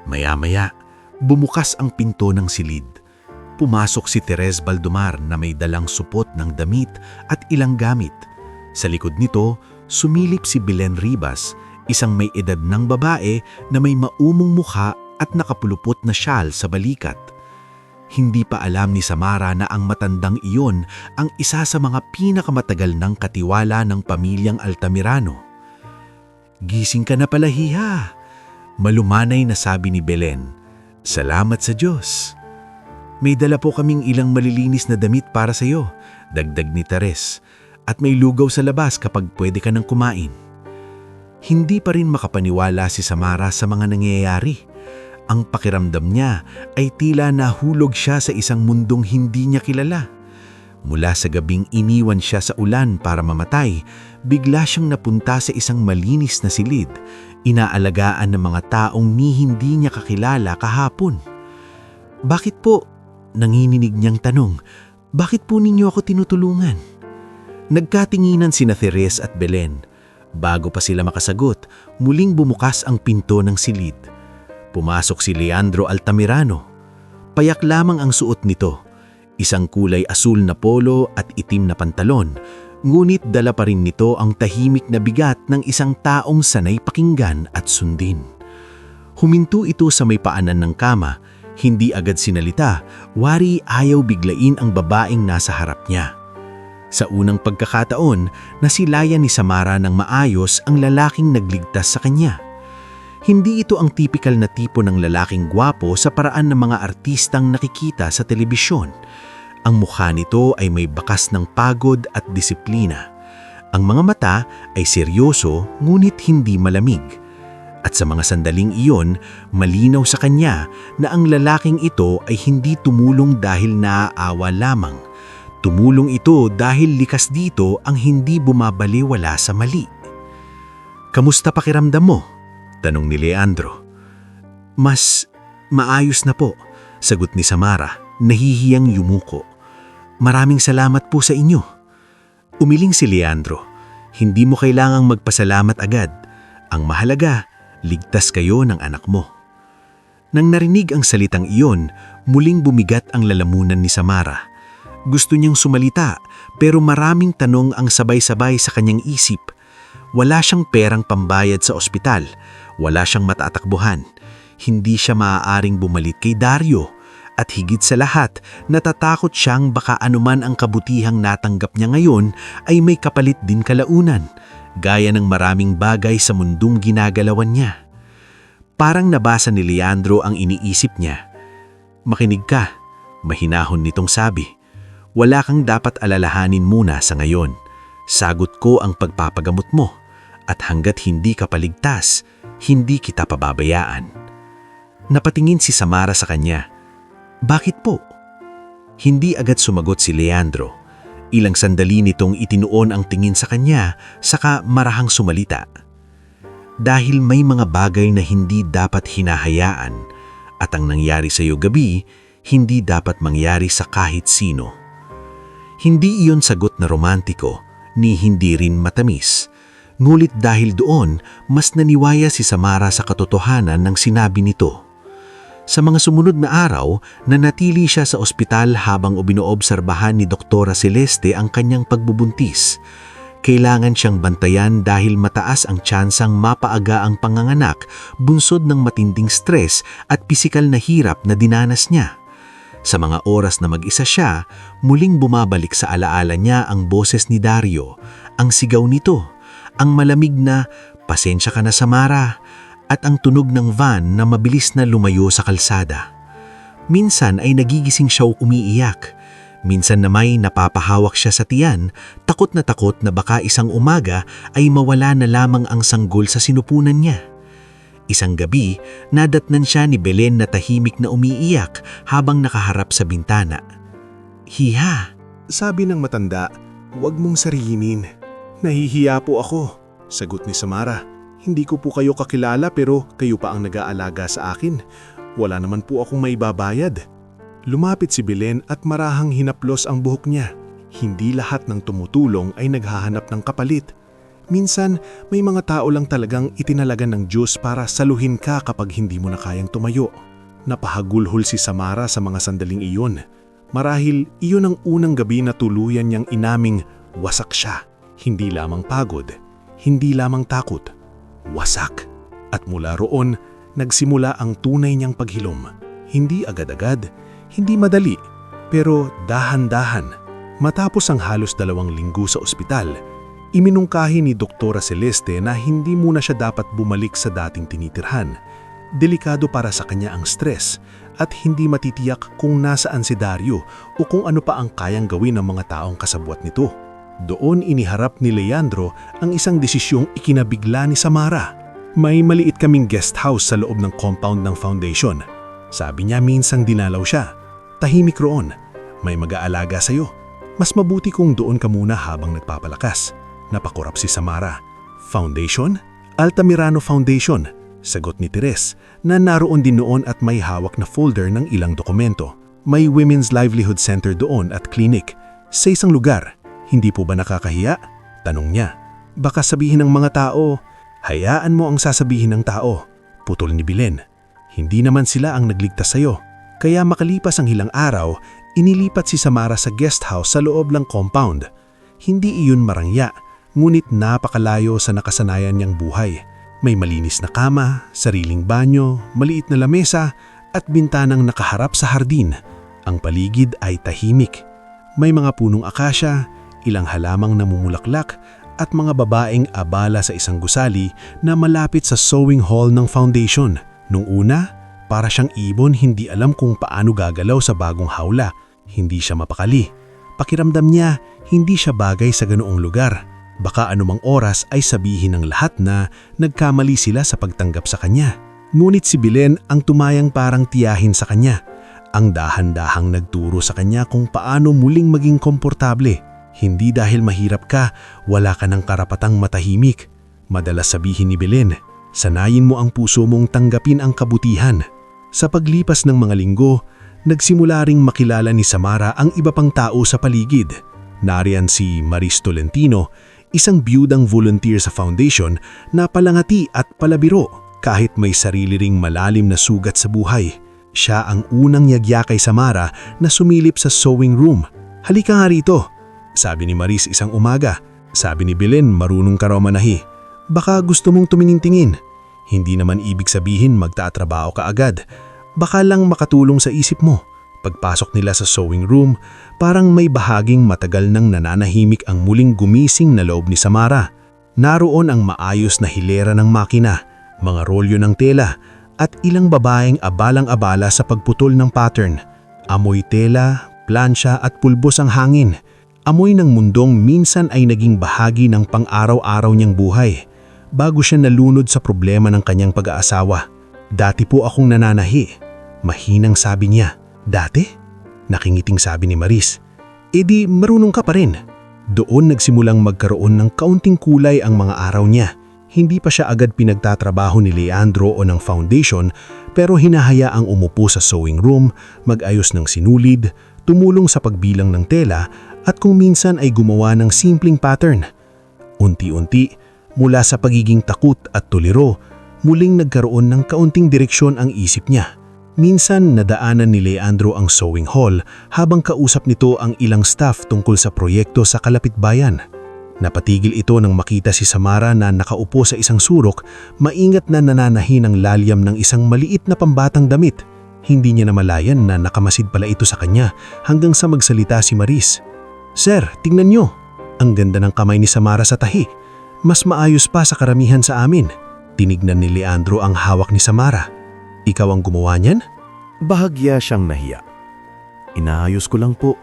Maya-maya, bumukas ang pinto ng silid. Pumasok si Teres Baldomar na may dalang supot ng damit at ilang gamit. Sa likod nito, sumilip si Belen Ribas, isang may edad ng babae na may maumong mukha at nakapulupot na syal sa balikat. Hindi pa alam ni Samara na ang matandang iyon ang isa sa mga pinakamatagal ng katiwala ng pamilyang Altamirano. Gising ka na pala, hiha. Malumanay na sabi ni Belen. Salamat sa Diyos. May dala po kaming ilang malilinis na damit para sa iyo, dagdag ni Teres, at may lugaw sa labas kapag pwede ka nang kumain. Hindi pa rin makapaniwala si Samara sa mga nangyayari. Ang pakiramdam niya ay tila nahulog siya sa isang mundong hindi niya kilala. Mula sa gabing iniwan siya sa ulan para mamatay, bigla siyang napunta sa isang malinis na silid, inaalagaan ng mga taong hindi niya kakilala kahapon. Bakit po? Nanginginig niyang tanong. Bakit po ninyo ako tinutulungan? Nagkatinginan sina Teres at Belen. Bago pa sila makasagot, muling bumukas ang pinto ng silid. Pumasok si Leandro Altamirano. Payak lamang ang suot nito, isang kulay asul na polo at itim na pantalon, ngunit dala pa rin nito ang tahimik na bigat ng isang taong sanay pakinggan at sundin. Huminto ito sa may paanan ng kama, hindi agad sinalita, wari ayaw biglain ang babaeng nasa harap niya. Sa unang pagkakataon, nasilayan ni Samara ng maayos ang lalaking nagligtas sa kanya. Hindi ito ang tipikal na tipo ng lalaking gwapo sa paraan ng mga artistang nakikita sa telebisyon. Ang mukha nito ay may bakas ng pagod at disiplina. Ang mga mata ay seryoso ngunit hindi malamig. At sa mga sandaling iyon, malinaw sa kanya na ang lalaking ito ay hindi tumulong dahil naaawa lamang. Tumulong ito dahil likas dito ang hindi bumabaliwala sa mali. Kamusta pakiramdam mo? Tanong ni Leandro. Mas maayos na po, sagot ni Samara, nahihiyang yumuko. Maraming salamat po sa inyo. Umiling si Leandro. Hindi mo kailangang magpasalamat agad. Ang mahalaga, ligtas kayo ng anak mo. Nang narinig ang salitang iyon, muling bumigat ang lalamunan ni Samara. Gusto niyang sumalita pero maraming tanong ang sabay-sabay sa kanyang isip. Wala siyang perang pambayad sa ospital. Wala siyang mataatakbuhan. Hindi siya maaaring bumalik kay Dario. At higit sa lahat, natatakot siyang baka anuman ang kabutihang natanggap niya ngayon ay may kapalit din kalaunan, gaya ng maraming bagay sa mundong ginagalawan niya. Parang nabasa ni Leandro ang iniisip niya. Makinig ka, mahinahon nitong sabi. Wala kang dapat alalahanin muna sa ngayon. Sagot ko ang pagpapagamot mo at hanggat hindi ka paligtas, hindi kita pababayaan. Napatingin si Samara sa kanya. Bakit po? Hindi agad sumagot si Leandro. Ilang sandali nitong itinuon ang tingin sa kanya, saka marahang sumalita. Dahil may mga bagay na hindi dapat hinahayaan at ang nangyari sa iyo gabi, hindi dapat mangyari sa kahit sino. Hindi iyon sagot na romantiko, ni hindi rin matamis. Ngulit dahil doon, mas naniwaya si Samara sa katotohanan ng sinabi nito. Sa mga sumunod na araw, nanatili siya sa ospital habang obinoobserbahan ni Doktora Celeste ang kanyang pagbubuntis. Kailangan siyang bantayan dahil mataas ang tsansang mapaaga ang panganganak, bunsod ng matinding stress at pisikal na hirap na dinanas niya. Sa mga oras na mag-isa siya, muling bumabalik sa alaala niya ang boses ni Dario, ang sigaw nito, ang malamig na "Pasensya ka na, Samara," at ang tunog ng van na mabilis na lumayo sa kalsada. Minsan ay nagigising siya umiiyak. Minsan na may napapahawak siya sa tiyan, takot na baka isang umaga ay mawala na lamang ang sanggol sa sinupunan niya. Isang gabi, nadatnan siya ni Belen na tahimik na umiiyak habang nakaharap sa bintana. "Hiha," Sabi ng matanda, "Huwag mong sarihinin. Nahihiya po ako," sagot ni Samara. "Hindi ko po kayo kakilala pero kayo pa ang nag-aalaga sa akin. Wala naman po akong maibabayad." Lumapit si Belen at marahang hinaplos ang buhok niya. Hindi lahat ng tumutulong ay naghahanap ng kapalit. Minsan, may mga tao lang talagang itinalaga ng Diyos para saluhin ka kapag hindi mo na kayang tumayo. Napahagulhol si Samara sa mga sandaling iyon. Marahil iyon ang unang gabi na tuluyan niyang inaming wasak siya. Hindi lamang pagod, hindi lamang takot. Wasak. At mula roon, nagsimula ang tunay niyang paghilom. Hindi agad-agad, hindi madali, pero dahan-dahan. Matapos ang halos 2 linggo sa ospital, iminungkahi ni Doktora Celeste na hindi muna siya dapat bumalik sa dating tinitirhan. Delikado para sa kanya ang stress at hindi matitiyak kung nasaan si Dario o kung ano pa ang kayang gawin ng mga taong kasabwat nito. Doon iniharap ni Leandro ang isang desisyong ikinabigla ni Samara. "May maliit kaming guest house sa loob ng compound ng foundation." Sabi niya minsang dinalaw siya. "Tahimik roon. May mag-aalaga sa'yo. Mas mabuti kung doon ka muna habang nagpapalakas." Napakurap si Samara. "Foundation? Altamirano Foundation," sagot ni Teres na naroon din noon at may hawak na folder ng ilang dokumento. "May Women's Livelihood Center doon at clinic. Sa isang lugar. Hindi po ba nakakahiya?" Tanong niya. "Baka sabihin ng mga tao." "Hayaan mo ang sasabihin ng tao," putol ni Belen. "Hindi naman sila ang nagligtas sa'yo." Kaya makalipas ang ilang araw, inilipat si Samara sa guest house sa loob ng compound. Hindi iyon marangya, ngunit napakalayo sa nakasanayan niyang buhay. May malinis na kama, sariling banyo, maliit na lamesa, at bintanang nakaharap sa hardin. Ang paligid ay tahimik. May mga punong akasya, ilang halamang namumulaklak, at mga babaeng abala sa isang gusali na malapit sa sewing hall ng foundation. Nung una, para siyang ibon hindi alam kung paano gagalaw sa bagong hawla. Hindi siya mapakali. Pakiramdam niya, hindi siya bagay sa ganoong lugar. Baka anumang oras ay sabihin ng lahat na nagkamali sila sa pagtanggap sa kanya. Ngunit si Belen ang tumayang parang tiyahin sa kanya. Ang dahan-dahang nagturo sa kanya kung paano muling maging komportable. Hindi dahil mahirap ka, wala ka ng karapatang matahimik. Madalas sabihin ni Belen, sanayin mo ang puso mong tanggapin ang kabutihan. Sa paglipas ng mga linggo, nagsimula ring makilala ni Samara ang iba pang tao sa paligid. Nariyan si Maris Tolentino, isang biyudang volunteer sa foundation na palangati at palabiro kahit may sarili ring malalim na sugat sa buhay. Siya ang unang yagya kay Samara na sumilip sa sewing room. "Halika nga rito," sabi ni Maris isang umaga. Sabi ni Belen, "Marunong ka raw manahi. Baka gusto mong tumingin-tingin. Hindi naman ibig sabihin magtatrabaho ka agad. Baka lang makatulong sa isip mo." Pagpasok nila sa sewing room, parang may bahaging matagal nang nananahimik ang muling gumising na loob ni Samara. Naroon ang maayos na hilera ng makina, mga rolyo ng tela, at ilang babaeng abalang-abala sa pagputol ng pattern. Amoy tela, plansya at pulbos ang hangin. Amoy ng mundong minsan ay naging bahagi ng pang-araw-araw niyang buhay. Bago siya nalunod sa problema ng kanyang pag-aasawa. "Dati po akong nananahi," mahinang sabi niya. "Dati?" Nakingiting sabi ni Maris. "E di marunong ka pa rin." Doon nagsimulang magkaroon ng kaunting kulay ang mga araw niya. Hindi pa siya agad pinagtatrabaho ni Leandro o ng foundation, pero hinahayaang umupo sa sewing room, mag-ayos ng sinulid, tumulong sa pagbilang ng tela, at kung minsan ay gumawa ng simpleng pattern. Unti-unti, mula sa pagiging takot at tuliro, muling nagkaroon ng kaunting direksyon ang isip niya. Minsan nadaanan ni Leandro ang sewing hall habang kausap nito ang ilang staff tungkol sa proyekto sa kalapit bayan. Napatigil ito nang makita si Samara na nakaupo sa isang surok, maingat na nananahi ng lalyam ng isang maliit na pambatang damit. Hindi niya namalayan na nakamasid pala ito sa kanya hanggang sa magsalita si Maris. "Sir, tingnan niyo. Ang ganda ng kamay ni Samara sa tahi. Mas maayos pa sa karamihan sa amin." Tinignan ni Leandro ang hawak ni Samara. "Ikaw ang gumawa niyan?" Bahagya siyang nahiya. "Inaayos ko lang po."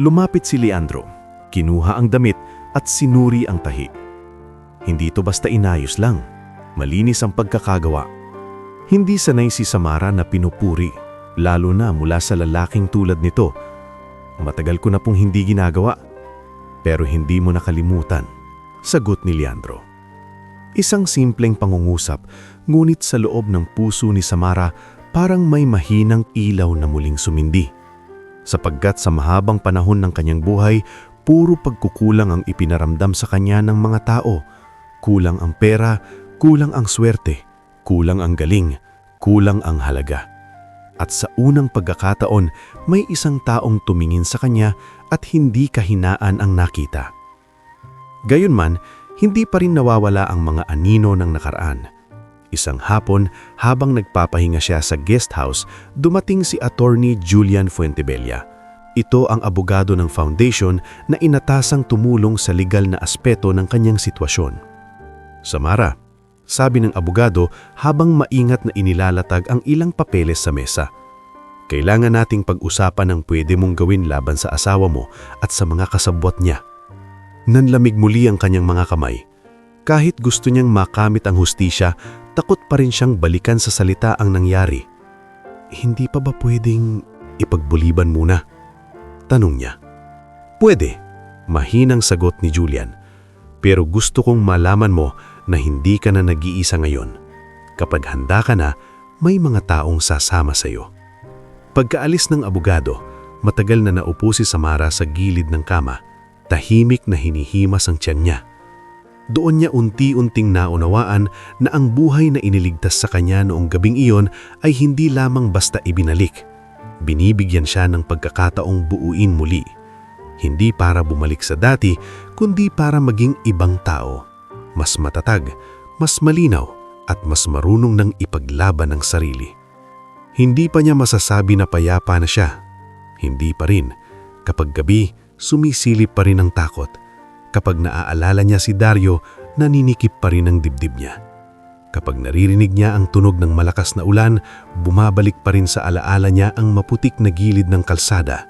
Lumapit si Leandro, kinuha ang damit at sinuri ang tahi. Hindi ito basta inayos lang, malinis ang pagkakagawa. Hindi sanay si Samara na pinupuri, lalo na mula sa lalaking tulad nito. "Matagal ko na pong hindi ginagawa." "Pero hindi mo nakalimutan," sagot ni Leandro. Isang simpleng pangungusap, ngunit sa loob ng puso ni Samara parang may mahinang ilaw na muling sumindi. Sapagkat sa mahabang panahon ng kanyang buhay, puro pagkukulang ang ipinaramdam sa kanya ng mga tao. Kulang ang pera, kulang ang swerte, kulang ang galing, kulang ang halaga. At sa unang pagkakataon, may isang taong tumingin sa kanya at hindi kahinaan ang nakita. Gayunman, hindi pa rin nawawala ang mga anino ng nakaraan. Isang hapon, habang nagpapahinga siya sa guest house, dumating si Attorney Julian Fuentebella. Ito ang abogado ng foundation na inatasang tumulong sa legal na aspeto ng kanyang sitwasyon. "Samara," sabi ng abogado habang maingat na inilalatag ang ilang papeles sa mesa, "kailangan nating pag-usapan ang pwede mong gawin laban sa asawa mo at sa mga kasabwat niya." Nanlamig muli ang kanyang mga kamay. Kahit gusto niyang makamit ang hustisya, takot pa rin siyang balikan sa salita ang nangyari. "Hindi pa ba pwedeng ipagbuliban muna?" tanong niya. "Pwede," mahinang sagot ni Julian. "Pero gusto kong malaman mo na hindi ka na nag-iisa ngayon. Kapag handa ka na, may mga taong sasama sa iyo." Pagkaalis ng abogado, matagal na naupo si Samara sa gilid ng kama. Tahimik na hinihimas ang tiyan niya. Doon niya unti-unting naunawaan na ang buhay na iniligtas sa kanya noong gabing iyon ay hindi lamang basta ibinalik. Binibigyan siya ng pagkakataong buuin muli. Hindi para bumalik sa dati, kundi para maging ibang tao. Mas matatag, mas malinaw, at mas marunong ng ipaglaban ang sarili. Hindi pa niya masasabi na payapa na siya. Hindi pa rin. Kapag gabi, sumisilip pa rin ang takot. Kapag naaalala niya si Dario, naninikip pa rin ang dibdib niya. Kapag naririnig niya ang tunog ng malakas na ulan, bumabalik pa rin sa alaala niya ang maputik na gilid ng kalsada.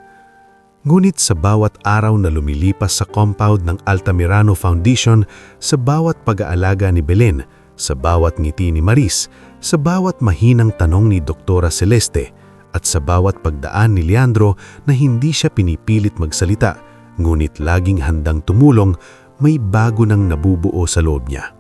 Ngunit sa bawat araw na lumilipas sa compound ng Altamirano Foundation, sa bawat pag-aalaga ni Belen, sa bawat ngiti ni Maris, sa bawat mahinang tanong ni Doktora Celeste, at sa bawat pagdaan ni Leandro na hindi siya pinipilit magsalita, ngunit laging handang tumulong, may bago nang nabubuo sa loob niya.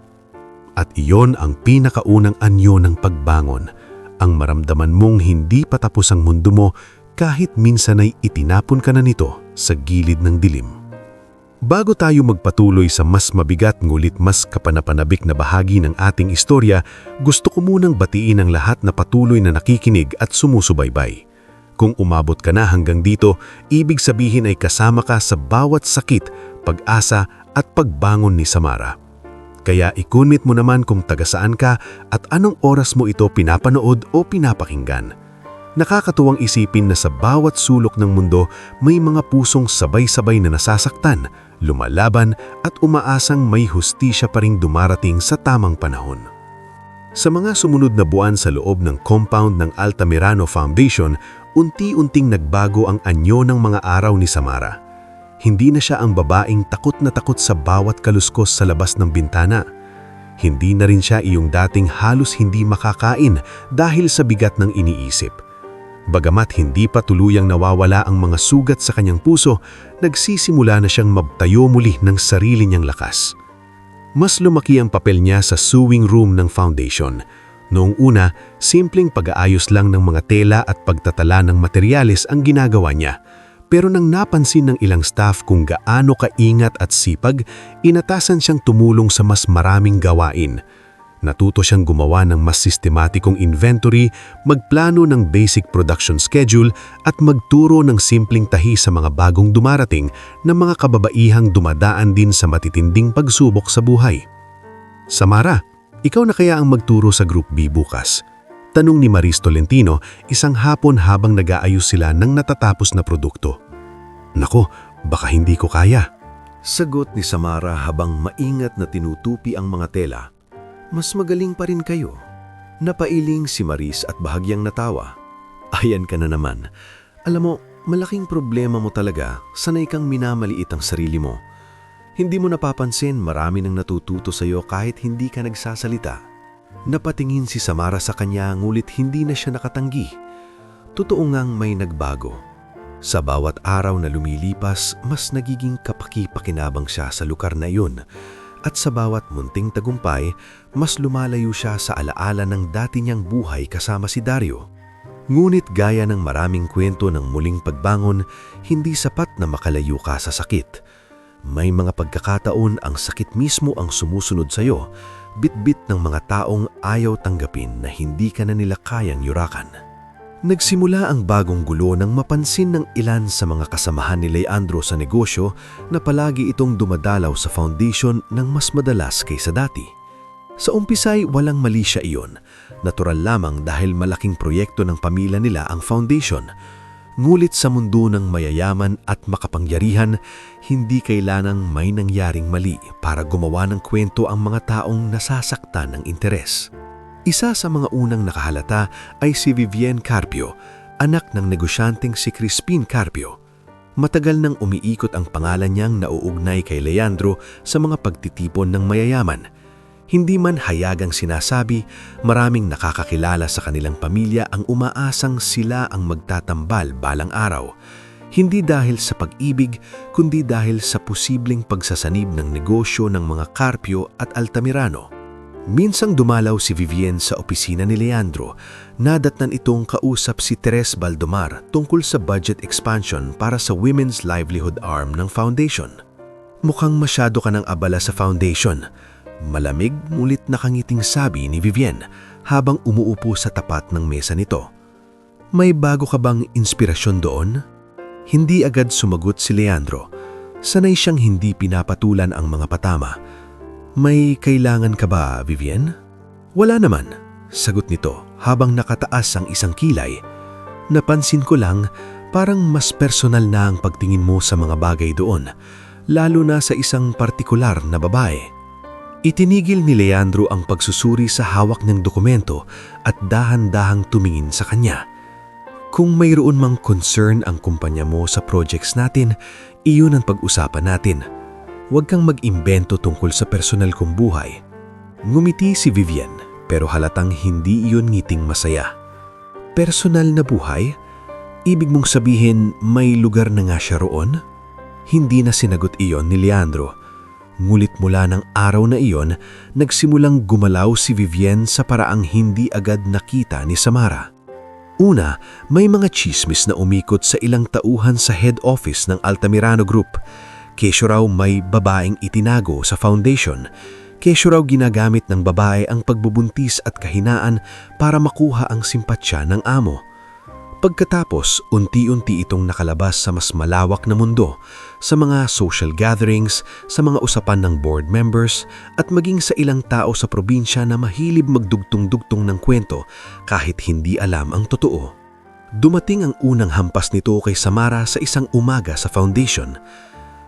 At iyon ang pinakaunang anyo ng pagbangon, ang maramdaman mong hindi pa tapos ang mundo mo kahit minsan ay itinapon ka na nito sa gilid ng dilim. Bago tayo magpatuloy sa mas mabigat ngulit mas kapanapanabik na bahagi ng ating istorya, gusto ko munang batiin ang lahat na patuloy na nakikinig at sumusubaybay. Kung umabot ka na hanggang dito, ibig sabihin ay kasama ka sa bawat sakit, pag-asa at pagbangon ni Samara. Kaya ikunit mo naman kung tagasaan ka at anong oras mo ito pinapanood o pinapakinggan. Nakakatuwang isipin na sa bawat sulok ng mundo may mga pusong sabay-sabay na nasasaktan, lumalaban at umaasang may hustisya pa ring dumarating sa tamang panahon. Sa mga sumunod na buwan sa loob ng compound ng Altamirano Foundation, unti-unting nagbago ang anyo ng mga araw ni Samara. Hindi na siya ang babaeng takot na takot sa bawat kaluskos sa labas ng bintana. Hindi na rin siya iyong dating halos hindi makakain dahil sa bigat ng iniisip. Bagamat hindi pa tuluyang nawawala ang mga sugat sa kanyang puso, nagsisimula na siyang magtayo muli ng sarili niyang lakas. Mas lumaki ang papel niya sa sewing room ng foundation. Noong una, simpleng pag-aayos lang ng mga tela at pagtatala ng materyales ang ginagawa niya. Pero nang napansin ng ilang staff kung gaano kaingat at sipag, inatasan siyang tumulong sa mas maraming gawain. Natuto siyang gumawa ng mas sistematikong inventory, magplano ng basic production schedule at magturo ng simpleng tahi sa mga bagong dumarating na mga kababaihang dumadaan din sa matitinding pagsubok sa buhay. Samara, ikaw na kaya ang magturo sa Group B bukas? Tanong ni Maris Tolentino isang hapon habang nag-aayos sila ng natatapos na produkto. Nako, baka hindi ko kaya. Sagot ni Samara habang maingat na tinutupi ang mga tela. Mas magaling pa rin kayo. Napailing si Maris at bahagyang natawa. Ayan ka na naman. Alam mo, malaking problema mo talaga, sanay kang minamaliit ang sarili mo. Hindi mo napapansin marami nang natututo sa iyo kahit hindi ka nagsasalita. Napatingin si Samara sa kanya ngulit hindi na siya nakatanggi. Totoo ngang may nagbago. Sa bawat araw na lumilipas, mas nagiging kapaki-pakinabang siya sa lugar na iyon. At sa bawat munting tagumpay, mas lumalayo siya sa alaala ng dati niyang buhay kasama si Dario. Ngunit gaya ng maraming kwento ng muling pagbangon, hindi sapat na makalayo ka sa sakit. May mga pagkakataon ang sakit mismo ang sumusunod sa iyo, bit-bit ng mga taong ayaw tanggapin na hindi ka na nila kayang yurakan. Nagsimula ang bagong gulo nang mapansin ng ilan sa mga kasamahan ni Leandro sa negosyo na palagi itong dumadalaw sa foundation ng mas madalas kaysa dati. Sa umpisa'y walang mali siya iyon. Natural lamang dahil malaking proyekto ng pamilya nila ang foundation. Ngulit sa mundo ng mayayaman at makapangyarihan, hindi kailangang may nangyaring mali para gumawa ng kwento ang mga taong nasasaktan ng interes. Isa sa mga unang nakahalata ay si Vivienne Carpio, anak ng negosyanteng si Crispin Carpio. Matagal nang umiikot ang pangalan niyang nauugnay kay Leandro sa mga pagtitipon ng mayayaman. Hindi man hayagang sinasabi, maraming nakakakilala sa kanilang pamilya ang umaasang sila ang magtatambal balang araw. Hindi dahil sa pag-ibig, kundi dahil sa posibleng pagsasanib ng negosyo ng mga Carpio at Altamirano. Minsang dumalaw si Vivienne sa opisina ni Leandro, nadatnan itong kausap si Teres Baldomar tungkol sa budget expansion para sa Women's Livelihood Arm ng Foundation. Mukhang masyado ka ng abala sa foundation. Malamig ngunit nakangiting sabi ni Vivienne habang umuupo sa tapat ng mesa nito. May bago ka bang inspirasyon doon? Hindi agad sumagot si Leandro. Sanay siyang hindi pinapatulan ang mga patama. May kailangan ka ba, Vivienne? Wala naman, sagot nito habang nakataas ang isang kilay. Napansin ko lang parang mas personal na ang pagtingin mo sa mga bagay doon, lalo na sa isang partikular na babae. Itinigil ni Leandro ang pagsusuri sa hawak ng dokumento at dahan-dahang tumingin sa kanya. Kung mayroon mang concern ang kumpanya mo sa projects natin, iyon ang pag-usapan natin. Huwag kang mag-imbento tungkol sa personal kong buhay. Ngumiti si Vivienne pero halatang hindi iyon ngiting masaya. Personal na buhay? Ibig mong sabihin may lugar na nga siya roon? Hindi na sinagot iyon ni Leandro. Ngulit mula ng araw na iyon, nagsimulang gumalaw si Vivienne sa paraang hindi agad nakita ni Samara. Una, may mga chismis na umikot sa ilang tauhan sa head office ng Altamirano Group. Kesyo raw may babaeng itinago sa foundation. Kesyo raw ginagamit ng babae ang pagbubuntis at kahinaan para makuha ang simpatsya ng amo. Pagkatapos, unti-unti itong nakalabas sa mas malawak na mundo, sa mga social gatherings, sa mga usapan ng board members, at maging sa ilang tao sa probinsya na mahilig magdugtong-dugtong ng kwento kahit hindi alam ang totoo. Dumating ang unang hampas nito kay Samara sa isang umaga sa foundation.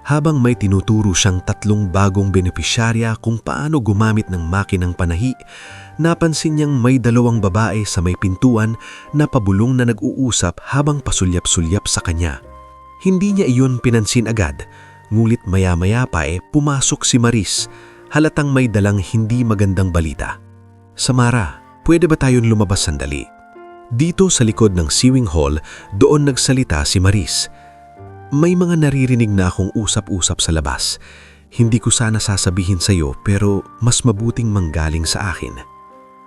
Habang may tinuturo siyang 3 bagong benepisyarya kung paano gumamit ng makinang panahi, napansin niyang may 2 babae sa may pintuan na pabulong na nag-uusap habang pasulyap-sulyap sa kanya. Hindi niya iyon pinansin agad, ngulit maya-maya pa pumasok si Maris, halatang may dalang hindi magandang balita. Samara, pwede ba tayong lumabas sandali? Dito sa likod ng sewing hall, doon nagsalita si Maris. May mga naririnig na akong usap-usap sa labas. Hindi ko sana sasabihin sa iyo pero mas mabuting manggaling sa akin.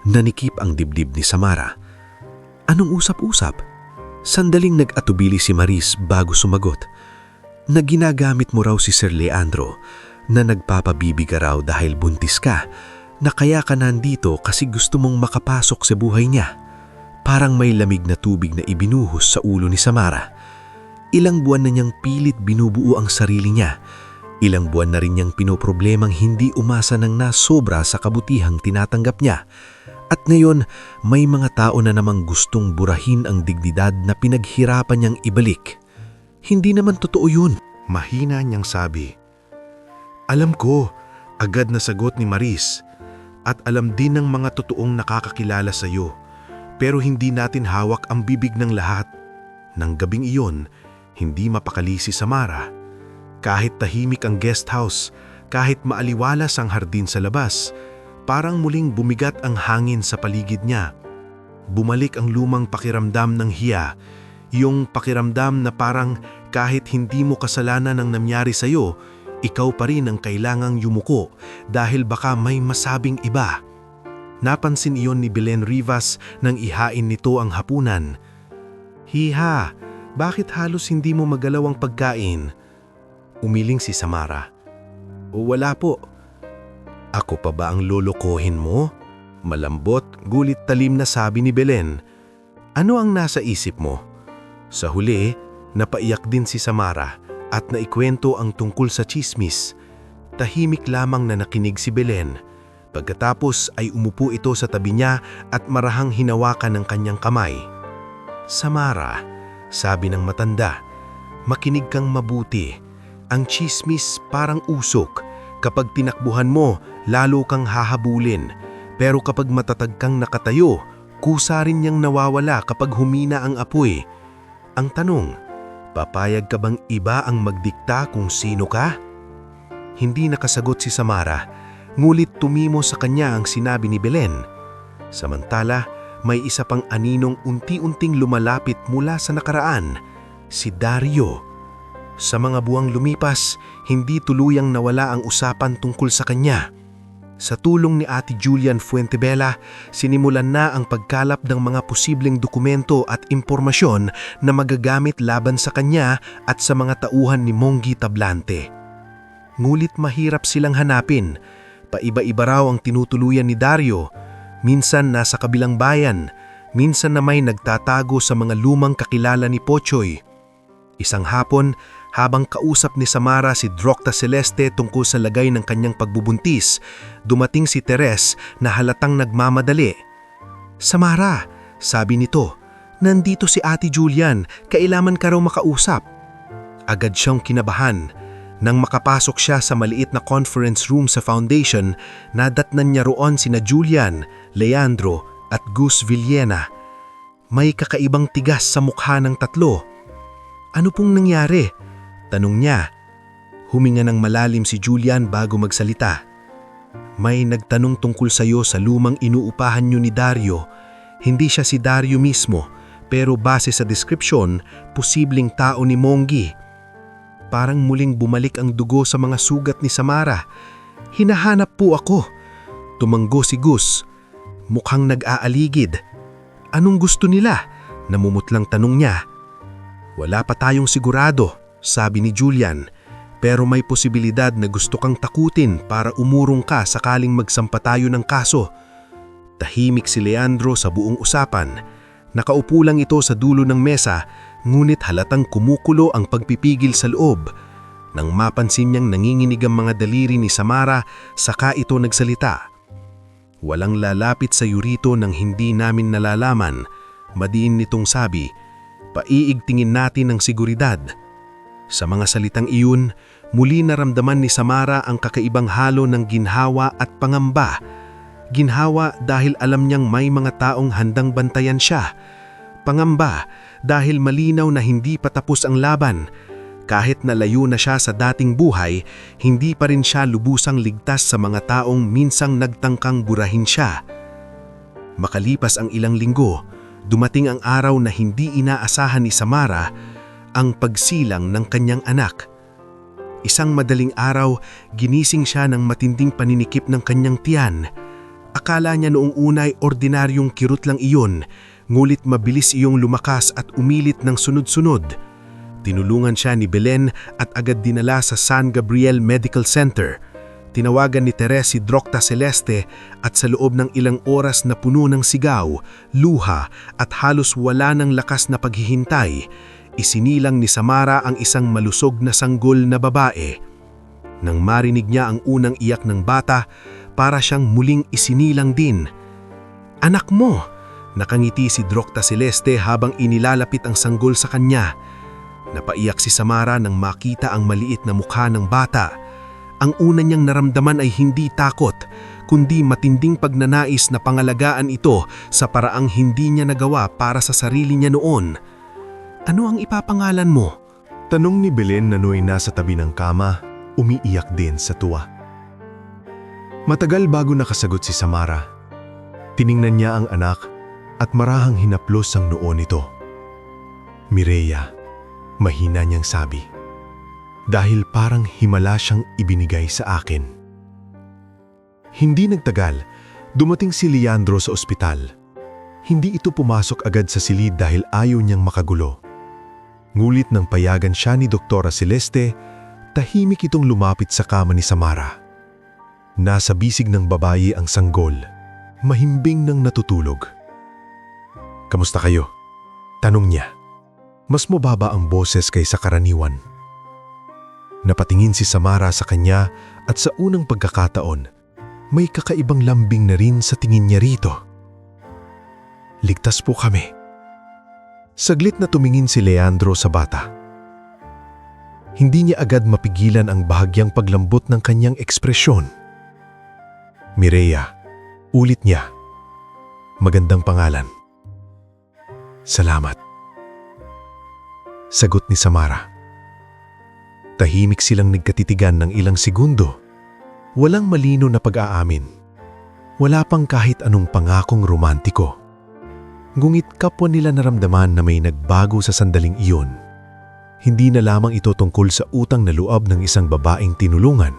Nanikip ang dibdib ni Samara. Anong usap-usap? Sandaling nag-atubili si Maris bago sumagot. Na ginagamit mo raw si Sir Leandro, na nagpapabibiga raw dahil buntis ka, Na kaya ka nandito kasi gusto mong makapasok sa buhay niya. Parang may lamig na tubig na ibinuhos sa ulo ni Samara. Ilang buwan na niyang pilit binubuo ang sarili niya. Ilang buwan na rin niyang pinoproblemang hindi umasa ng nasobra sa kabutihang tinatanggap niya. At ngayon, may mga tao na namang gustong burahin ang dignidad na pinaghirapan niyang ibalik. Hindi naman totoo yun. Mahina niyang sabi. Alam ko, agad na sagot ni Maris. At alam din ng mga totoong nakakakilala sa iyo. Pero hindi natin hawak ang bibig ng lahat. Nang gabing iyon, hindi mapakali si Samara. Kahit tahimik ang guest house, kahit maaliwalas ang hardin sa labas, parang muling bumigat ang hangin sa paligid niya. Bumalik ang lumang pakiramdam ng hiya, yung pakiramdam na parang kahit hindi mo kasalanan ang nangyari sa iyo, ikaw pa rin ang kailangang yumuko dahil baka may masabing iba. Napansin iyon ni Belen Rivas nang ihain nito ang hapunan. Hiha, bakit halos hindi mo magalaw ang pagkain? Umiling si Samara. Wala po. Ako pa ba ang lolokohin mo? Malambot, gulit talim na sabi ni Belen. Ano ang nasa isip mo? Sa huli, napaiyak din si Samara at naikwento ang tungkol sa tsismis. Tahimik lamang na nakinig si Belen. Pagkatapos ay umupo ito sa tabi niya at marahang hinawakan ng kanyang kamay. Samara, sabi ng matanda, makinig kang mabuti. Ang tsismis parang usok. Kapag tinakbuhan mo, lalo kang hahabulin. Pero kapag matatag kang nakatayo, kusa rin niyang nawawala kapag humina ang apoy. Ang tanong, papayag ka bang iba ang magdikta kung sino ka? Hindi nakasagot si Samara. Ngulit tumimo sa kanya ang sinabi ni Belen. Samantala, may isa pang aninong unti-unting lumalapit mula sa nakaraan, si Dario. Sa mga buwang lumipas, hindi tuluyang nawala ang usapan tungkol sa kanya. Sa tulong ni Ate Julian Fuentebella, sinimulan na ang pagkalap ng mga posibleng dokumento at impormasyon na magagamit laban sa kanya at sa mga tauhan ni Monggi Tablante. Ngulit mahirap silang hanapin. Paiba-iba raw ang tinutuluyan ni Dario. Minsan nasa kabilang bayan, minsan na may nagtatago sa mga lumang kakilala ni Pochoy. Isang hapon, habang kausap ni Samara si Drocta Celeste tungkol sa lagay ng kanyang pagbubuntis, dumating si Teres na halatang nagmamadali. Samara, sabi nito, nandito si Ate Julian, kailangan ka raw makausap. Agad siyang kinabahan. Nang makapasok siya sa maliit na conference room sa foundation, nadatnan niya roon sina Julian, Leandro at Gus Villena. May kakaibang tigas sa mukha ng tatlo. Ano pong nangyari? Tanong niya. Huminga ng malalim si Julian bago magsalita. May nagtanong tungkol sa iyo sa lumang inuupahan niyo ni Dario. Hindi siya si Dario mismo, pero base sa description, posibleng tao ni Monggi. Parang muling bumalik ang dugo sa mga sugat ni Samara. Hinahanap po ako. Tumanggo si Gus. Mukhang nag-aaligid. Anong gusto nila? Namumutlang tanong niya. Wala pa tayong sigurado, sabi ni Julian. Pero may posibilidad na gusto kang takutin para umurong ka sakaling magsampa tayo ng kaso. Tahimik si Leandro sa buong usapan. Nakaupo lang ito sa dulo ng mesa, ngunit halatang kumukulo ang pagpipigil sa loob. Nang mapansin niyang nanginginig ang mga daliri ni Samara, saka ito nagsalita. Walang lalapit sa yurito nang hindi namin nalalaman. Madiin nitong sabi, paiigtingin natin ang seguridad. Sa mga salitang iyon, muli naramdaman ni Samara ang kakaibang halo ng ginhawa at pangamba. Ginhawa dahil alam niyang may mga taong handang bantayan siya. Pangamba dahil malinaw na hindi pa tapos ang laban. Kahit nalayo na siya sa dating buhay, hindi pa rin siya lubusang ligtas sa mga taong minsang nagtangkang burahin siya. Makalipas ang ilang linggo, dumating ang araw na hindi inaasahan ni Samara, ang pagsilang ng kanyang anak. Isang madaling araw, ginising siya ng matinding paninikip ng kanyang tiyan. Akala niya noong unay ordinaryong kirot lang iyon, ngulit mabilis iyong lumakas at umilit ng sunod-sunod. Tinulungan siya ni Belen at agad dinala sa San Gabriel Medical Center. tinawagan ni Teres si Dr. Celeste at sa loob ng ilang oras na puno ng sigaw, luha at halos wala ng lakas na paghihintay, isinilang ni Samara ang isang malusog na sanggol na babae. Nang marinig niya ang unang iyak ng bata, para siyang muling isinilang din. "Anak mo!" Nakangiti si Dr. Celeste habang inilalapit ang sanggol sa kanya. Napaiyak si Samara nang makita ang maliit na mukha ng bata. Ang una niyang naramdaman ay hindi takot, kundi matinding pagnanais na pangalagaan ito sa paraang hindi niya nagawa para sa sarili niya noon. "Ano ang ipapangalan mo?" Tanong ni Belen na noy nasa tabi ng kama, umiiyak din sa tuwa. Matagal bago nakasagot si Samara. Tiningnan niya ang anak at marahang hinaplos ang noo nito. "Mireya," mahina niyang sabi. "Dahil parang himala siyang ibinigay sa akin." Hindi nagtagal, dumating si Leandro sa ospital. Hindi ito pumasok agad sa silid dahil ayaw niyang makagulo. Ngulit nang payagan siya ni Doktora Celeste, tahimik itong lumapit sa kama ni Samara. Nasa bisig ng babae ang sanggol, mahimbing nang natutulog. "Kamusta kayo?" tanong niya. Mas mababa ang boses kaysa karaniwan. Napatingin si Samara sa kanya at sa unang pagkakataon, may kakaibang lambing na rin sa tingin niya rito. "Ligtas po kami." Saglit na tumingin si Leandro sa bata. Hindi niya agad mapigilan ang bahagyang paglambot ng kanyang ekspresyon. "Mireya," ulit niya. "Magandang pangalan." "Salamat," sagot ni Samara. Tahimik silang nagkatitigan ng ilang segundo. Walang malino na pag-aamin. Wala pang kahit anong pangakong romantiko. Ngunit kapwa nila naramdaman na may nagbago sa sandaling iyon. Hindi na lamang ito tungkol sa utang na loob ng isang babaeng tinulungan.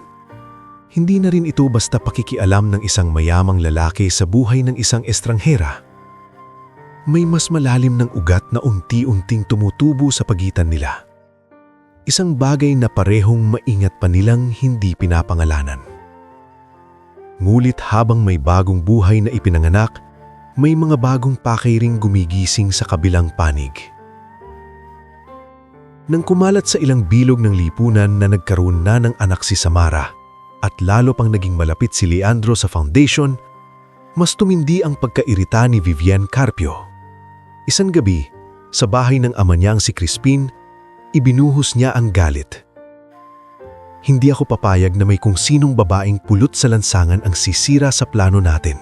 Hindi na rin ito basta pakikialam ng isang mayamang lalaki sa buhay ng isang estranghera. May mas malalim ng ugat na unti-unting tumutubo sa pagitan nila. Isang bagay na parehong maingat pa nilang hindi pinapangalanan. Ngulit habang may bagong buhay na ipinanganak, may mga bagong pakay ring gumigising sa kabilang panig. Nang kumalat sa ilang bilog ng lipunan na nagkaroon na ng anak si Samara at lalo pang naging malapit si Leandro sa foundation, mas tumindi ang pagkairita ni Vivian Carpio. Isang gabi, sa bahay ng ama niyang si Crispin, ibinuhos niya ang galit. "Hindi ako papayag na may kung sinong babaeng pulot sa lansangan ang sisira sa plano natin,"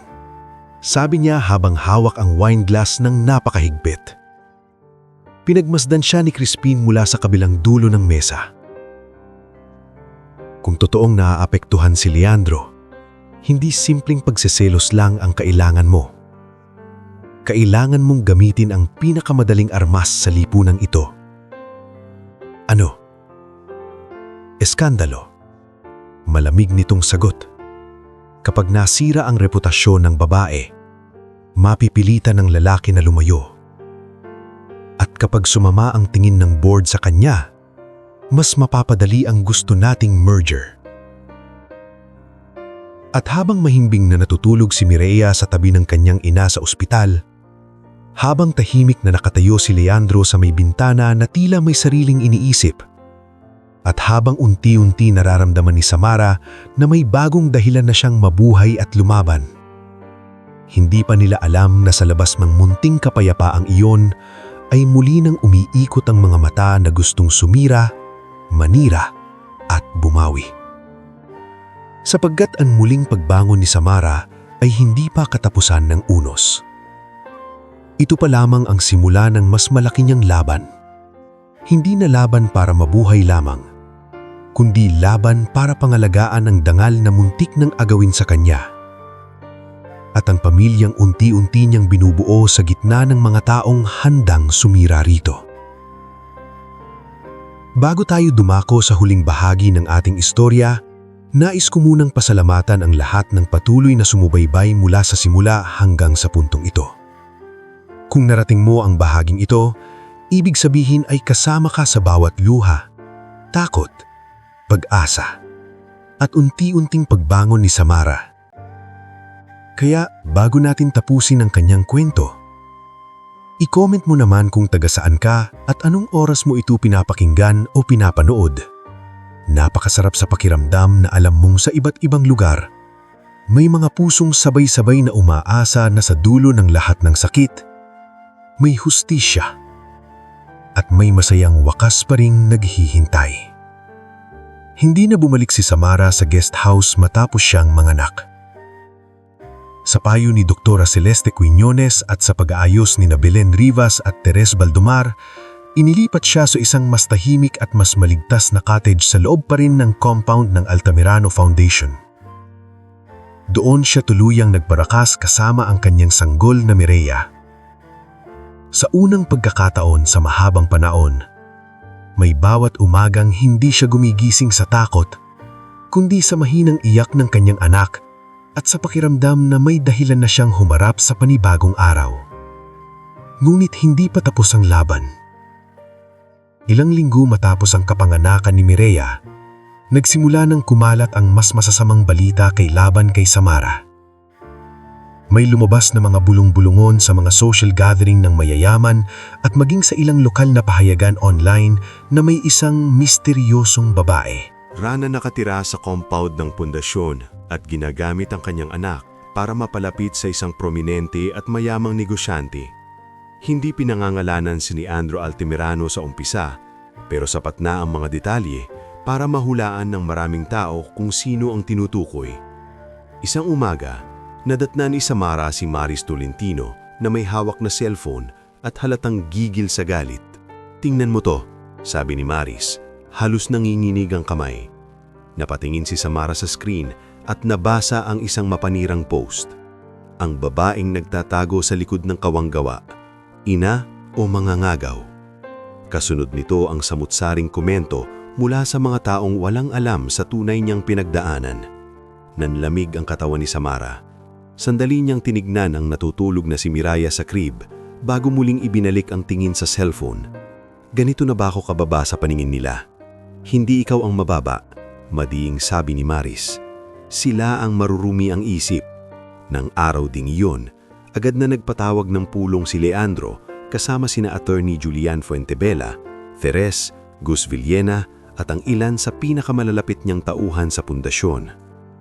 sabi niya habang hawak ang wine glass ng napakahigpit. Pinagmasdan siya ni Crispin mula sa kabilang dulo ng mesa. Kung totoong naaapektuhan si Leandro, hindi simpleng pagseselos lang ang kailangan mo. Kailangan mong gamitin ang pinakamadaling armas sa lipunan ito. "Ano?" "Eskandalo." Malamig nitong sagot. Kapag nasira ang reputasyon ng babae, mapipilitan ng lalaki na lumayo. At kapag sumama ang tingin ng board sa kanya, mas mapapadali ang gusto nating merger. At habang mahimbing na natutulog si Mireya sa tabi ng kanyang ina sa ospital, habang tahimik na nakatayo si Leandro sa may bintana na tila may sariling iniisip, at habang unti-unti nararamdaman ni Samara na may bagong dahilan na siyang mabuhay at lumaban, hindi pa nila alam na sa labas ng munting kapayapaang iyon ay muli nang umiikot ang mga mata na gustong sumira, manira at bumawi. Sapagkat ang muling pagbangon ni Samara ay hindi pa katapusan ng unos. Ito pa lamang ang simula ng mas malaki niyang laban. Hindi na laban para mabuhay lamang, kundi laban para pangalagaan ang dangal na muntik ng agawin sa kanya. At ang pamilyang unti-unti niyang binubuo sa gitna ng mga taong handang sumira rito. Bago tayo dumako sa huling bahagi ng ating istorya, nais ko munang pasalamatan ang lahat ng patuloy na sumubaybay mula sa simula hanggang sa puntong ito. Kung narating mo ang bahaging ito, ibig sabihin ay kasama ka sa bawat luha, takot, pag-asa, at unti-unting pagbangon ni Samara. Kaya bago natin tapusin ang kanyang kwento, i-comment mo naman kung taga saan ka at anong oras mo ito pinapakinggan o pinapanood. Napakasarap sa pakiramdam na alam mong sa iba't ibang lugar, may mga pusong sabay-sabay na umaasa na sa dulo ng lahat ng sakit, may hustisya at may masayang wakas pa ring naghihintay. Hindi na bumalik si Samara sa guest house matapos siyang manganak. Sa payo ni Dr. Celeste Quiñones at sa pag-aayos ni Belen Rivas at Teres Baldomar, inilipat siya sa isang mas tahimik at mas maligtas na cottage sa loob pa rin ng compound ng Altamirano Foundation. Doon siya tuluyang nagparakas kasama ang kanyang sanggol na Mireya. Sa unang pagkakataon sa mahabang panahon, may bawat umagang hindi siya gumigising sa takot, kundi sa mahinang iyak ng kanyang anak at sa pakiramdam na may dahilan na siyang humarap sa panibagong araw. Ngunit hindi pa tapos ang laban. Ilang linggo matapos ang kapanganakan ni Mireya, nagsimula ng kumalat ang mas masasamang balita laban kay Samara. May lumabas na mga bulong-bulungon sa mga social gathering ng mayayaman at maging sa ilang lokal na pahayagan online na may isang misteryosong babae. Rana nakatira sa compound ng pundasyon at ginagamit ang kanyang anak para mapalapit sa isang prominente at mayamang negosyante. Hindi pinangangalanan si Leandro Altamirano sa umpisa, pero sapat na ang mga detalye para mahulaan ng maraming tao kung sino ang tinutukoy. Isang umaga, nadatnan ni Samara si Maris Tolentino na may hawak na cellphone at halatang gigil sa galit. "Tingnan mo to," sabi ni Maris. Halos nanginginig ang kamay. Napatingin si Samara sa screen at nabasa ang isang mapanirang post. Ang babaeng nagtatago sa likod ng kawanggawa, ina o mangangagaw. Kasunod nito ang samut-saring komento mula sa mga taong walang alam sa tunay niyang pinagdaanan. Nanlamig ang katawan ni Samara. Sandali niyang tinignan ang natutulog na si Miraya sa crib bago muling ibinalik ang tingin sa cellphone. "Ganito na ba ako kababa sa paningin nila? Hindi ikaw ang mababa," madiing sabi ni Maris. "Sila ang marurumi ang isip." Nang araw ding iyon, agad na nagpatawag ng pulong si Leandro kasama sina Attorney Julian Fuentebella, Teres, Gus Villena at ang ilan sa pinakamalalapit niyang tauhan sa pundasyon.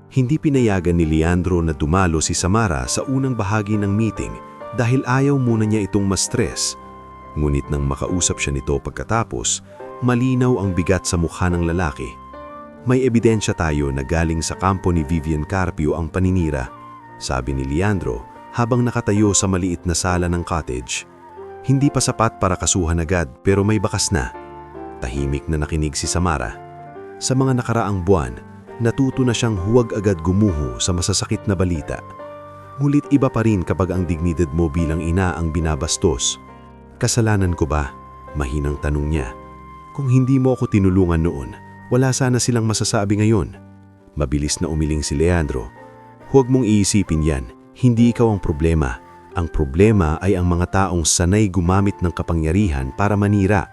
Hindi pinayagan ni Leandro na dumalo si Samara sa unang bahagi ng meeting dahil ayaw muna niya itong ma-stress. Ngunit nang makausap siya nito pagkatapos, malinaw ang bigat sa mukha ng lalaki. "May ebidensya tayo na galing sa kampo ni Vivian Carpio ang paninira," sabi ni Leandro habang nakatayo sa maliit na sala ng cottage. Hindi pa sapat para kasuhan agad pero may bakas na. Tahimik na nakinig si Samara. Sa mga nakaraang buwan, natuto na siyang huwag agad gumuho sa masasakit na balita. Ngunit iba pa rin kapag ang dignidad mo bilang ina ang binabastos. "Kasalanan ko ba?" mahinang tanong niya. "Kung hindi mo ako tinulungan noon, wala sana silang masasabi ngayon." Mabilis na umiling si Leandro. "Huwag mong iisipin yan. Hindi ikaw ang problema. Ang problema ay ang mga taong sanay gumamit ng kapangyarihan para manira."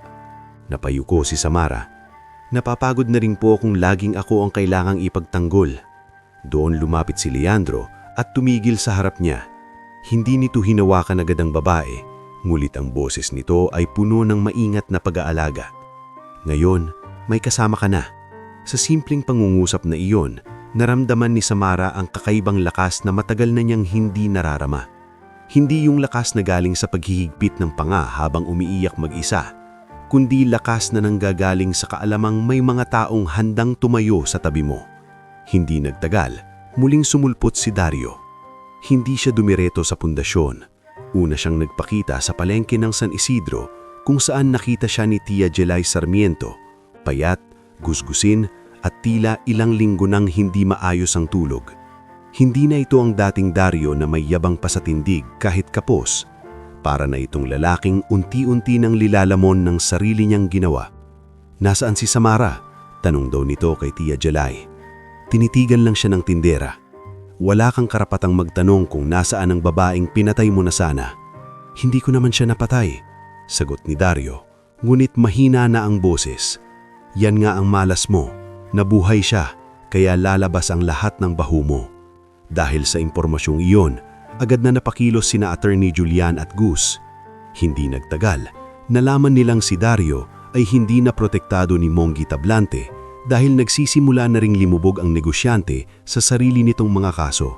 Napayuko si Samara. "Napapagod na rin po kung laging ako ang kailangang ipagtanggol." Doon lumapit si Leandro at tumigil sa harap niya. Hindi nito hinawakan agad ang babae, ngulit ang boses nito ay puno ng maingat na pag-aalaga. "Ngayon, may kasama ka na." Sa simpleng pangungusap na iyon, naramdaman ni Samara ang kakaibang lakas na matagal na niyang hindi nararama. Hindi yung lakas na galing sa paghihigpit ng panga habang umiiyak mag-isa, kundi lakas na nanggagaling sa kaalamang may mga taong handang tumayo sa tabi mo. Hindi nagtagal, muling sumulpot si Dario. Hindi siya dumireto sa pundasyon. Una siyang nagpakita sa palengke ng San Isidro kung saan nakita siya ni Tia Jelay Sarmiento, payat, gusgusin at tila ilang linggo nang hindi maayos ang tulog. Hindi na ito ang dating Dario na may yabang pa sa tindig kahit kapos. Para na itong lalaking unti-unti nang lilalamon ng sarili niyang ginawa. "Nasaan si Samara?" tanong daw nito kay Tia Jelay. Tinitigan lang siya ng tindera. "Wala kang karapatang magtanong kung nasaan ang babaeng pinatay mo na sana." "Hindi ko naman siya napatay," sagot ni Dario, ngunit mahina na ang boses. "Yan nga ang malas mo, nabuhay siya, kaya lalabas ang lahat ng baho mo. Dahil sa impormasyong iyon, agad na napakilos sina Attorney Julian at Gus. Hindi nagtagal, nalaman nilang si Dario ay hindi na protektado ni Monggi Tablante dahil nagsisimula na ring limubog ang negosyante sa sarili nitong mga kaso.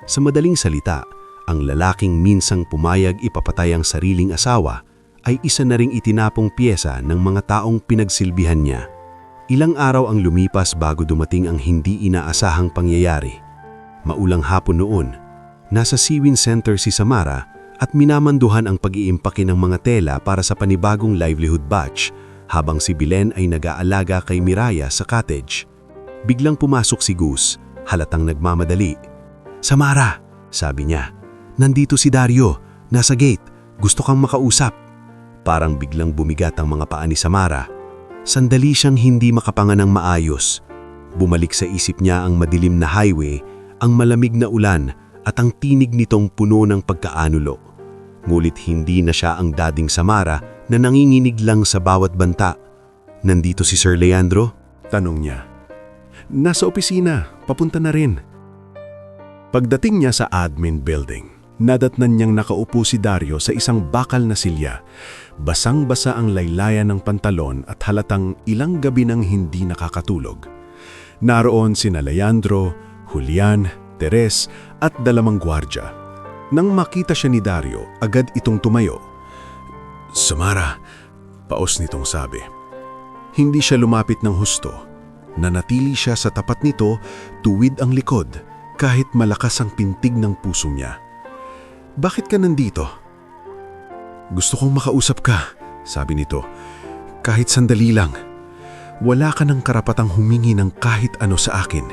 Sa madaling salita, ang lalaking minsang pumayag ipapatay ang sariling asawa ay isa na ring itinapong piyesa ng mga taong pinagsilbihan niya. Ilang araw ang lumipas bago dumating ang hindi inaasahang pangyayari. Maulang hapon noon, nasa Sewin Center si Samara at minamanduhan ang pag-iimpake ng mga tela para sa panibagong livelihood batch habang si Belen ay nag-aalaga kay Miraya sa cottage. Biglang pumasok si Gus, halatang nagmamadali. "Samara," sabi niya, "nandito si Dario, nasa gate, gusto kang makausap." Parang biglang bumigat ang mga paa ni Samara. Sandali siyang hindi makapanganang maayos. Bumalik sa isip niya ang madilim na highway, ang malamig na ulan at ang tinig nitong puno ng pagkaanulo. Ngulit hindi na siya ang dating Samara na nanginginig lang sa bawat banta. "Nandito si Sir Leandro?" Tanong niya. "Nasa opisina, papunta na rin." Pagdating niya sa admin building, nadatnan niyang nakaupo si Dario sa isang bakal na silya. Basang-basa ang laylayan ng pantalon at halatang ilang gabi nang hindi nakakatulog. Naroon sina Leandro, Julian, Teres at dalawang gwardya. Nang makita siya ni Dario, agad itong tumayo. "Samara," paos nitong sabi. Hindi siya lumapit ng husto. Nanatili siya sa tapat nito, tuwid ang likod, kahit malakas ang pintig ng puso niya. "Bakit ka nandito?" "Gusto kong makausap ka," sabi nito. "Kahit sandali lang. Wala ka ng karapatang humingi ng kahit ano sa akin."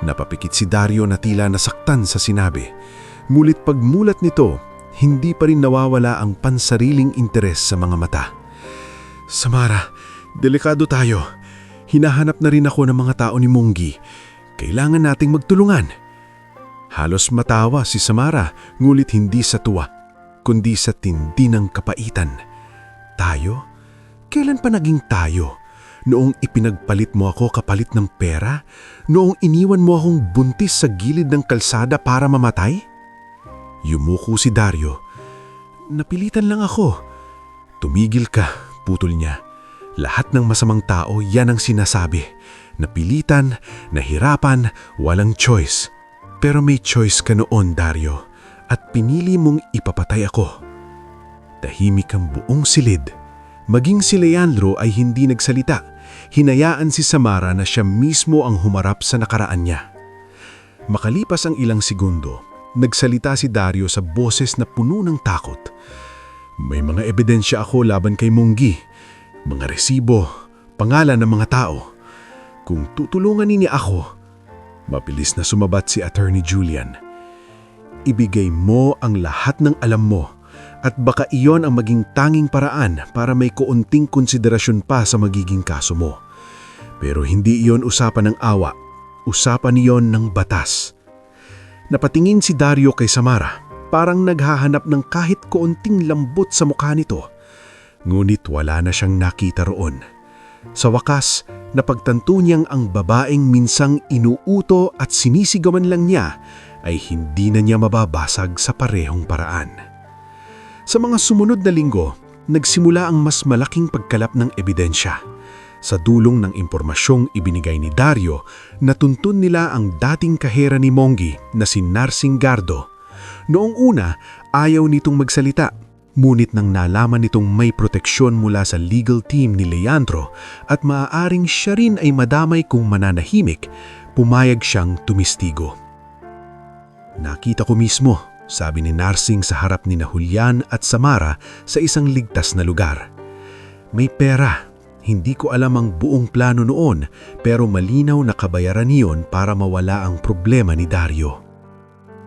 Napapikit si Dario na tila nasaktan sa sinabi. Ngunit pagmulat nito, hindi pa rin nawawala ang pansariling interes sa mga mata. "Samara, delikado tayo. Hinahanap na rin ako ng mga tao ni Monggi. Kailangan nating magtulungan." Halos matawa si Samara, ngunit hindi sa tuwa, kundi sa tindi ng kapaitan. "Tayo? Kailan pa naging tayo? Noong ipinagpalit mo ako kapalit ng pera? Noong iniwan mo akong buntis sa gilid ng kalsada para mamatay?" Yumuko si Dario. "Napilitan lang ako." "Tumigil ka," putol niya. "Lahat ng masamang tao yan ang sinasabi. Napilitan, nahirapan, walang choice. Pero may choice ka noon, Dario, at pinili mong ipapatay ako." Tahimik ang buong silid. Maging si Leandro ay hindi nagsalita. Hinayaan si Samara na siya mismo ang humarap sa nakaraan niya. Makalipas ang ilang segundo, nagsalita si Dario sa boses na puno ng takot. "May mga ebidensya ako laban kay Monggi. Mga resibo, pangalan ng mga tao. Kung tutulungan niya ako..." Mabilis na sumabat si Attorney Julian. "Ibigay mo ang lahat ng alam mo at baka iyon ang maging tanging paraan para may kaunting konsiderasyon pa sa magiging kaso mo. Pero hindi iyon usapan ng awa, usapan iyon ng batas." Napatingin si Dario kay Samara, parang naghahanap ng kahit kaunting lambot sa mukha nito. Ngunit wala na siyang nakita roon. Sa wakas, napagtanto niyang ang babaeng minsang inuuto at sinisigawan lang niya ay hindi na niya mababasag sa parehong paraan. Sa mga sumunod na linggo, nagsimula ang mas malaking pagkalap ng ebidensya. Sa dulong ng impormasyong ibinigay ni Dario, natuntun nila ang dating kahera ni Monggi na si Narsing Gardo. Noong una, ayaw nitong magsalita. Ngunit nang nalaman nitong may proteksyon mula sa legal team ni Leandro at maaaring siya rin ay madamay kung mananahimik, pumayag siyang tumistigo. "Nakita ko mismo," sabi ni Narsing sa harap ni Julian at Samara sa isang ligtas na lugar. "May pera. Hindi ko alam ang buong plano noon, pero malinaw na kabayaran niyon para mawala ang problema ni Dario."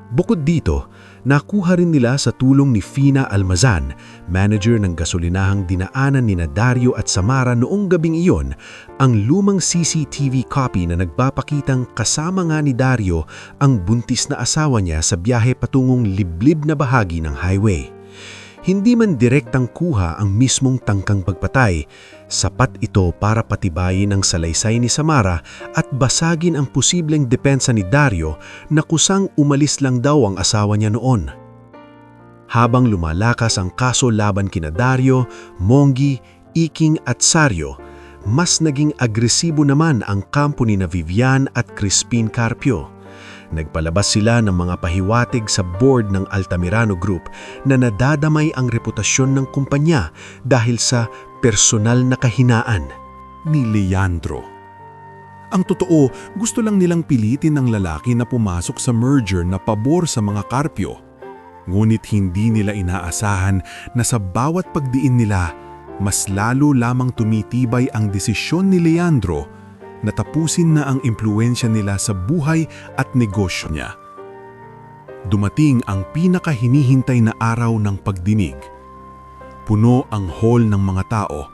Bukod dito, nakuha rin nila sa tulong ni Fina Almazan, manager ng gasolinahang dinaanan ni Dario at Samara noong gabing iyon, ang lumang CCTV copy na nagpapakitang kasama nga ni Dario ang buntis na asawa niya sa biyahe patungong liblib na bahagi ng highway. Hindi man direktang kuha ang mismong tangkang pagpatay, sapat ito para patibayin ang salaysay ni Samara at basagin ang posibleng depensa ni Dario na kusang umalis lang daw ang asawa niya noon. Habang lumalakas ang kaso laban kina Dario, Monggi, Iking at Sario, mas naging agresibo naman ang kampo ni na Vivian at Crispin Carpio. Nagpalabas sila ng mga pahiwatig sa board ng Altamirano Group na nadadamay ang reputasyon ng kumpanya dahil sa personal na kahinaan ni Leandro. Ang totoo, gusto lang nilang pilitin ng lalaki na pumasok sa merger na pabor sa mga Carpio. Ngunit hindi nila inaasahan na sa bawat pagdiin nila, mas lalo lamang tumitibay ang desisyon ni Leandro na tapusin na ang impluensya nila sa buhay at negosyo niya. Dumating ang pinakahinihintay na araw ng pagdinig. Puno ang hall ng mga tao,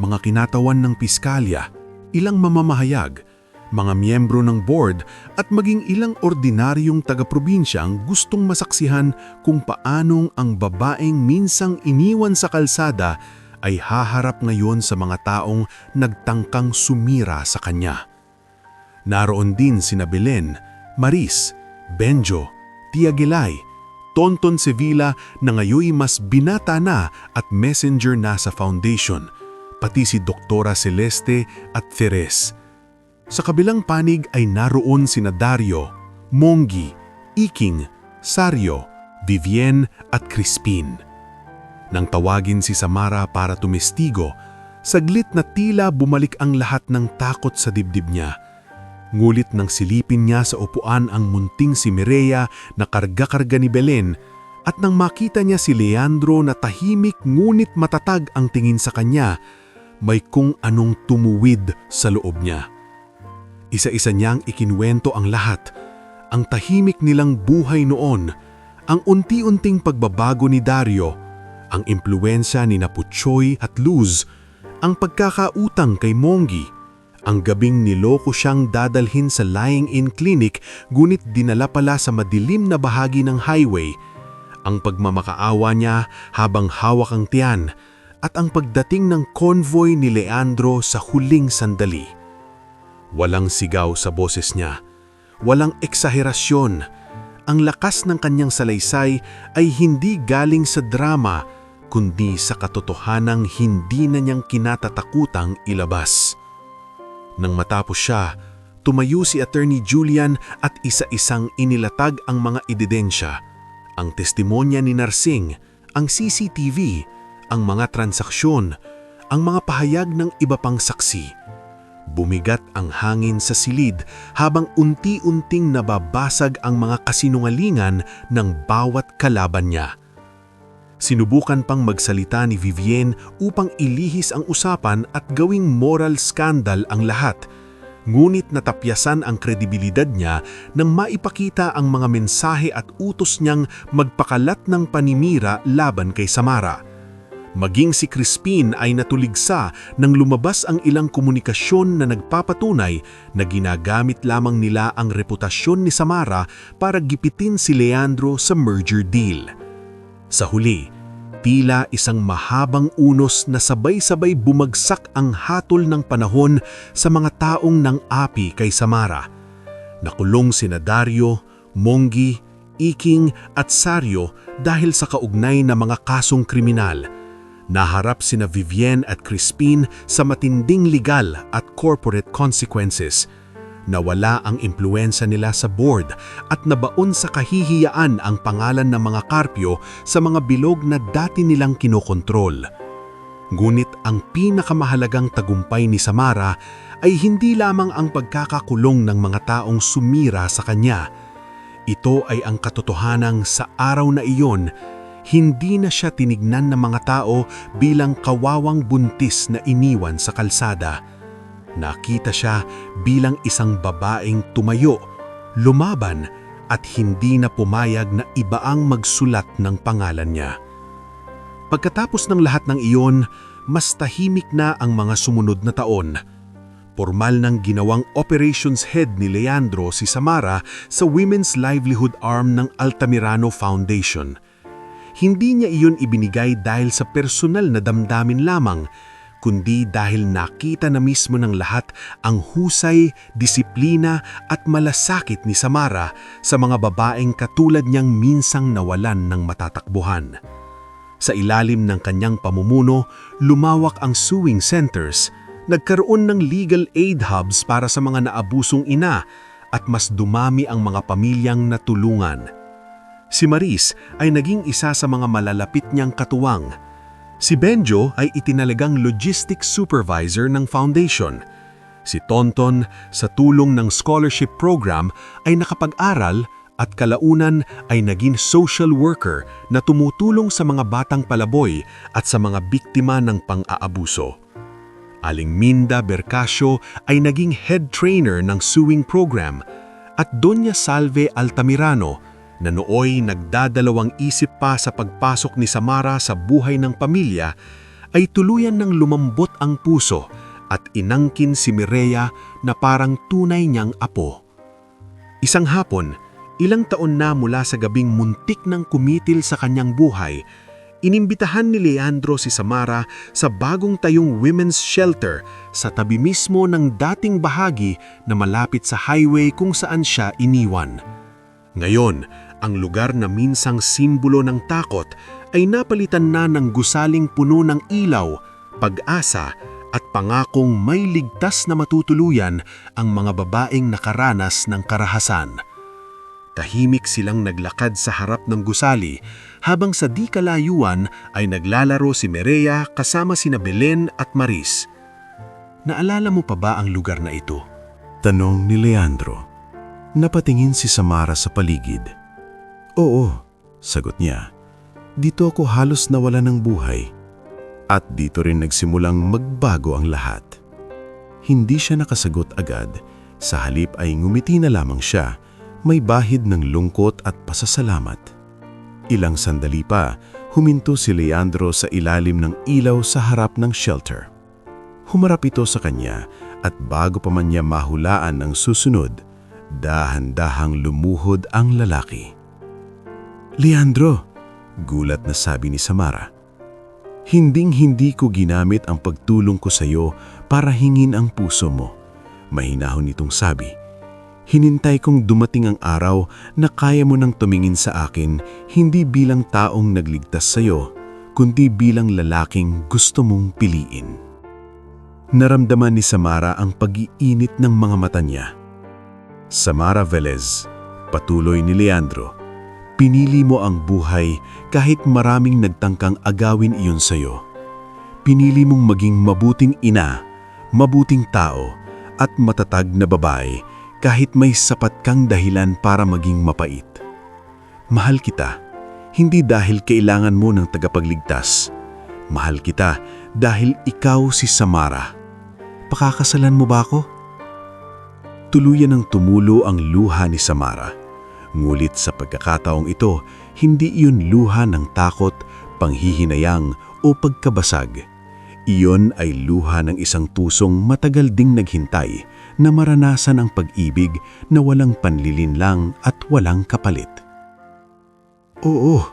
mga kinatawan ng piskalya, ilang mamamahayag, mga miyembro ng board at maging ilang ordinaryong taga-probinsya ang gustong masaksihan kung paanong ang babaeng minsang iniwan sa kalsada ay haharap ngayon sa mga taong nagtangkang sumira sa kanya. Naroon din sina Belen, Maris, Benjo, Tia Gilay, Tonton Sevilla na ngayoy mas binata na at messenger na sa foundation, pati si Doktora Celeste at Therese. Sa kabilang panig ay naroon sina Dario, Monggi, Iking, Sario, Vivien at Crispin. Nang tawagin si Samara para tumestigo, saglit na tila bumalik ang lahat ng takot sa dibdib niya. Ngulit nang silipin niya sa upuan ang munting si Mireya na karga-karga ni Belen at nang makita niya si Leandro na tahimik ngunit matatag ang tingin sa kanya, may kung anong tumuwid sa loob niya. Isa-isa niyang ikinwento ang lahat, ang tahimik nilang buhay noon, ang unti-unting pagbabago ni Dario, ang impluensya ni Puchoy at Luz, ang pagkakautang kay Monggi, ang gabing niloko siyang dadalhin sa lying-in clinic ngunit dinala pala sa madilim na bahagi ng highway, ang pagmamakaawa niya habang hawak ang tiyan, at ang pagdating ng convoy ni Leandro sa huling sandali. Walang sigaw sa boses niya, walang eksaherasyon. Ang lakas ng kanyang salaysay ay hindi galing sa drama, kundi sa katotohanang hindi na niyang kinatatakutang ilabas. Nang matapos siya, tumayo si Attorney Julian at isa-isang inilatag ang mga ebidensya, ang testimonya ni Narsing, ang CCTV, ang mga transaksyon, ang mga pahayag ng iba pang saksi. Bumigat ang hangin sa silid habang unti-unting nababasag ang mga kasinungalingan ng bawat kalaban niya. Sinubukan pang magsalita ni Vivien upang ilihis ang usapan at gawing moral scandal ang lahat, ngunit natapyasan ang kredibilidad niya nang maipakita ang mga mensahe at utos niyang magpakalat ng panimira laban kay Samara. Maging si Crispin ay natuligsa nang lumabas ang ilang komunikasyon na nagpapatunay na ginagamit lamang nila ang reputasyon ni Samara para gipitin si Leandro sa merger deal. Sa huli, tila isang mahabang unos na sabay-sabay bumagsak ang hatol ng panahon sa mga taong nang-api kay Samara. Nakulong sina Dario, Monggi, Iking at Sario dahil sa kaugnay na mga kasong kriminal. Naharap sina Vivien at Crispin sa matinding legal at corporate consequences. Nawala ang impluensya nila sa board at nabaon sa kahihiyaan ang pangalan ng mga Carpio sa mga bilog na dati nilang kinokontrol. Ngunit ang pinakamahalagang tagumpay ni Samara ay hindi lamang ang pagkakakulong ng mga taong sumira sa kanya. Ito ay ang katotohanang sa araw na iyon, hindi na siya tinignan ng mga tao bilang kawawang buntis na iniwan sa kalsada. Nakita siya bilang isang babaeng tumayo, lumaban at hindi na pumayag na iba ang magsulat ng pangalan niya. Pagkatapos ng lahat ng iyon, mas tahimik na ang mga sumunod na taon. Formal nang ginawang operations head ni Leandro si Samara sa Women's Livelihood Arm ng Altamirano Foundation. hindi niya iyon ibinigay dahil sa personal na damdamin lamang, kundi dahil nakita na mismo ng lahat ang husay, disiplina at malasakit ni Samara sa mga babaeng katulad niyang minsang nawalan ng matatakbuhan. Sa ilalim ng kanyang pamumuno, lumawak ang sewing centers, nagkaroon ng legal aid hubs para sa mga naabusong ina at mas dumami ang mga pamilyang natulungan. Si Maris ay naging isa sa mga malalapit niyang katuwang. Si Benjo ay itinalagang logistics supervisor ng foundation. Si Tonton, sa tulong ng scholarship program, ay nakapag-aral at kalaunan ay naging social worker na tumutulong sa mga batang palaboy at sa mga biktima ng pang-aabuso. Aling Minda Bercasio ay naging head trainer ng sewing program at Doña Salve Altamirano na nooy nagdadalawang isip pa sa pagpasok ni Samara sa buhay ng pamilya, ay tuluyan ng lumambot ang puso at inangkin si Mireya na parang tunay niyang apo. Isang hapon, ilang taon na mula sa gabing muntik ng kumitil sa kanyang buhay, inimbitahan ni Leandro si Samara sa bagong tayong women's shelter sa tabi mismo ng dating bahagi na malapit sa highway kung saan siya iniwan. Ngayon, ang lugar na minsang simbolo ng takot ay napalitan na ng gusaling puno ng ilaw, pag-asa at pangakong may ligtas na matutuluyan ang mga babaeng nakaranas ng karahasan. Tahimik silang naglakad sa harap ng gusali habang sa di kalayuan ay naglalaro si Mireya kasama sina Belen at Maris. Naalala mo pa ba ang lugar na ito? Tanong ni Leandro. Napatingin si Samara sa paligid. Oo, sagot niya. Dito ako halos nawala ng buhay. At dito rin nagsimulang magbago ang lahat. Hindi siya nakasagot agad. Sa halip ay ngumiti na lamang siya, may bahid ng lungkot at pasasalamat. Ilang sandali pa, huminto si Leandro sa ilalim ng ilaw sa harap ng shelter. Humarap ito sa kanya at bago pa man niya mahulaan ang susunod, dahan-dahang lumuhod ang lalaki. Leandro, gulat na sabi ni Samara. Hinding-hindi ko ginamit ang pagtulong ko sa iyo para hingin ang puso mo. Mahinahon nitong sabi. Hinintay kong dumating ang araw na kaya mo nang tumingin sa akin hindi bilang taong nagligtas sa iyo, kundi bilang lalaking gusto mong piliin. Naramdaman ni Samara ang pag-iinit ng mga mata niya. Samara Velez, patuloy ni Leandro. Pinili mo ang buhay kahit maraming nagtangkang agawin iyon sa'yo. Pinili mong maging mabuting ina, mabuting tao, at matatag na babae kahit may sapat kang dahilan para maging mapait. Mahal kita, hindi dahil kailangan mo ng tagapagligtas. Mahal kita dahil ikaw si Samara. Pakakasalan mo ba ako? Tuluyan ng tumulo ang luha ni Samara. Ngulit sa pagkakataong ito, hindi iyon luha ng takot, panghihinayang o pagkabasag. Iyon ay luha ng isang pusong matagal ding naghintay na maranasan ang pag-ibig na walang panlilinlang at walang kapalit. Oo,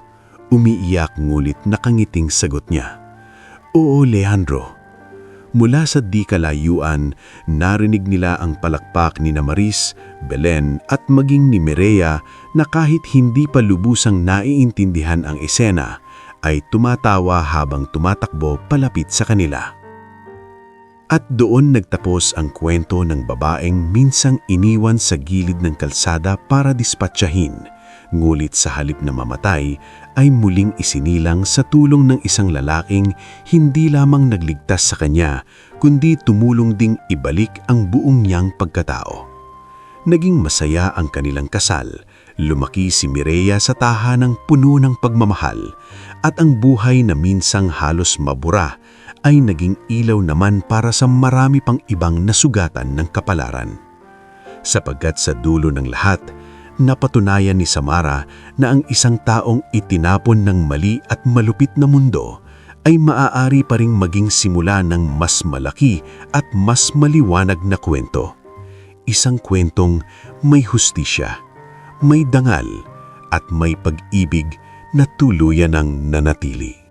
umiiyak ngulit nakangiting sagot niya. Oo, Leandro. Mula sa di kalayuan, narinig nila ang palakpak ni Maris, Belen at maging ni Mireya na kahit hindi pa lubusang naiintindihan ang esena, ay tumatawa habang tumatakbo palapit sa kanila. At doon nagtapos ang kwento ng babaeng minsang iniwan sa gilid ng kalsada para dispatsahin, ngulit sa halip na mamatay ay muling isinilang sa tulong ng isang lalaking hindi lamang nagligtas sa kanya, kundi tumulong ding ibalik ang buong niyang pagkatao. Naging masaya ang kanilang kasal, lumaki si Mireya sa tahanang puno ng pagmamahal, at ang buhay na minsang halos mabura ay naging ilaw naman para sa marami pang ibang nasugatan ng kapalaran. Sapagkat sa dulo ng lahat, napatunayan ni Samara na ang isang taong itinapon ng mali at malupit na mundo ay maaari pa ring maging simula ng mas malaki at mas maliwanag na kwento. Isang kwentong may hustisya, may dangal at may pag-ibig na tuluyan ang nanatili.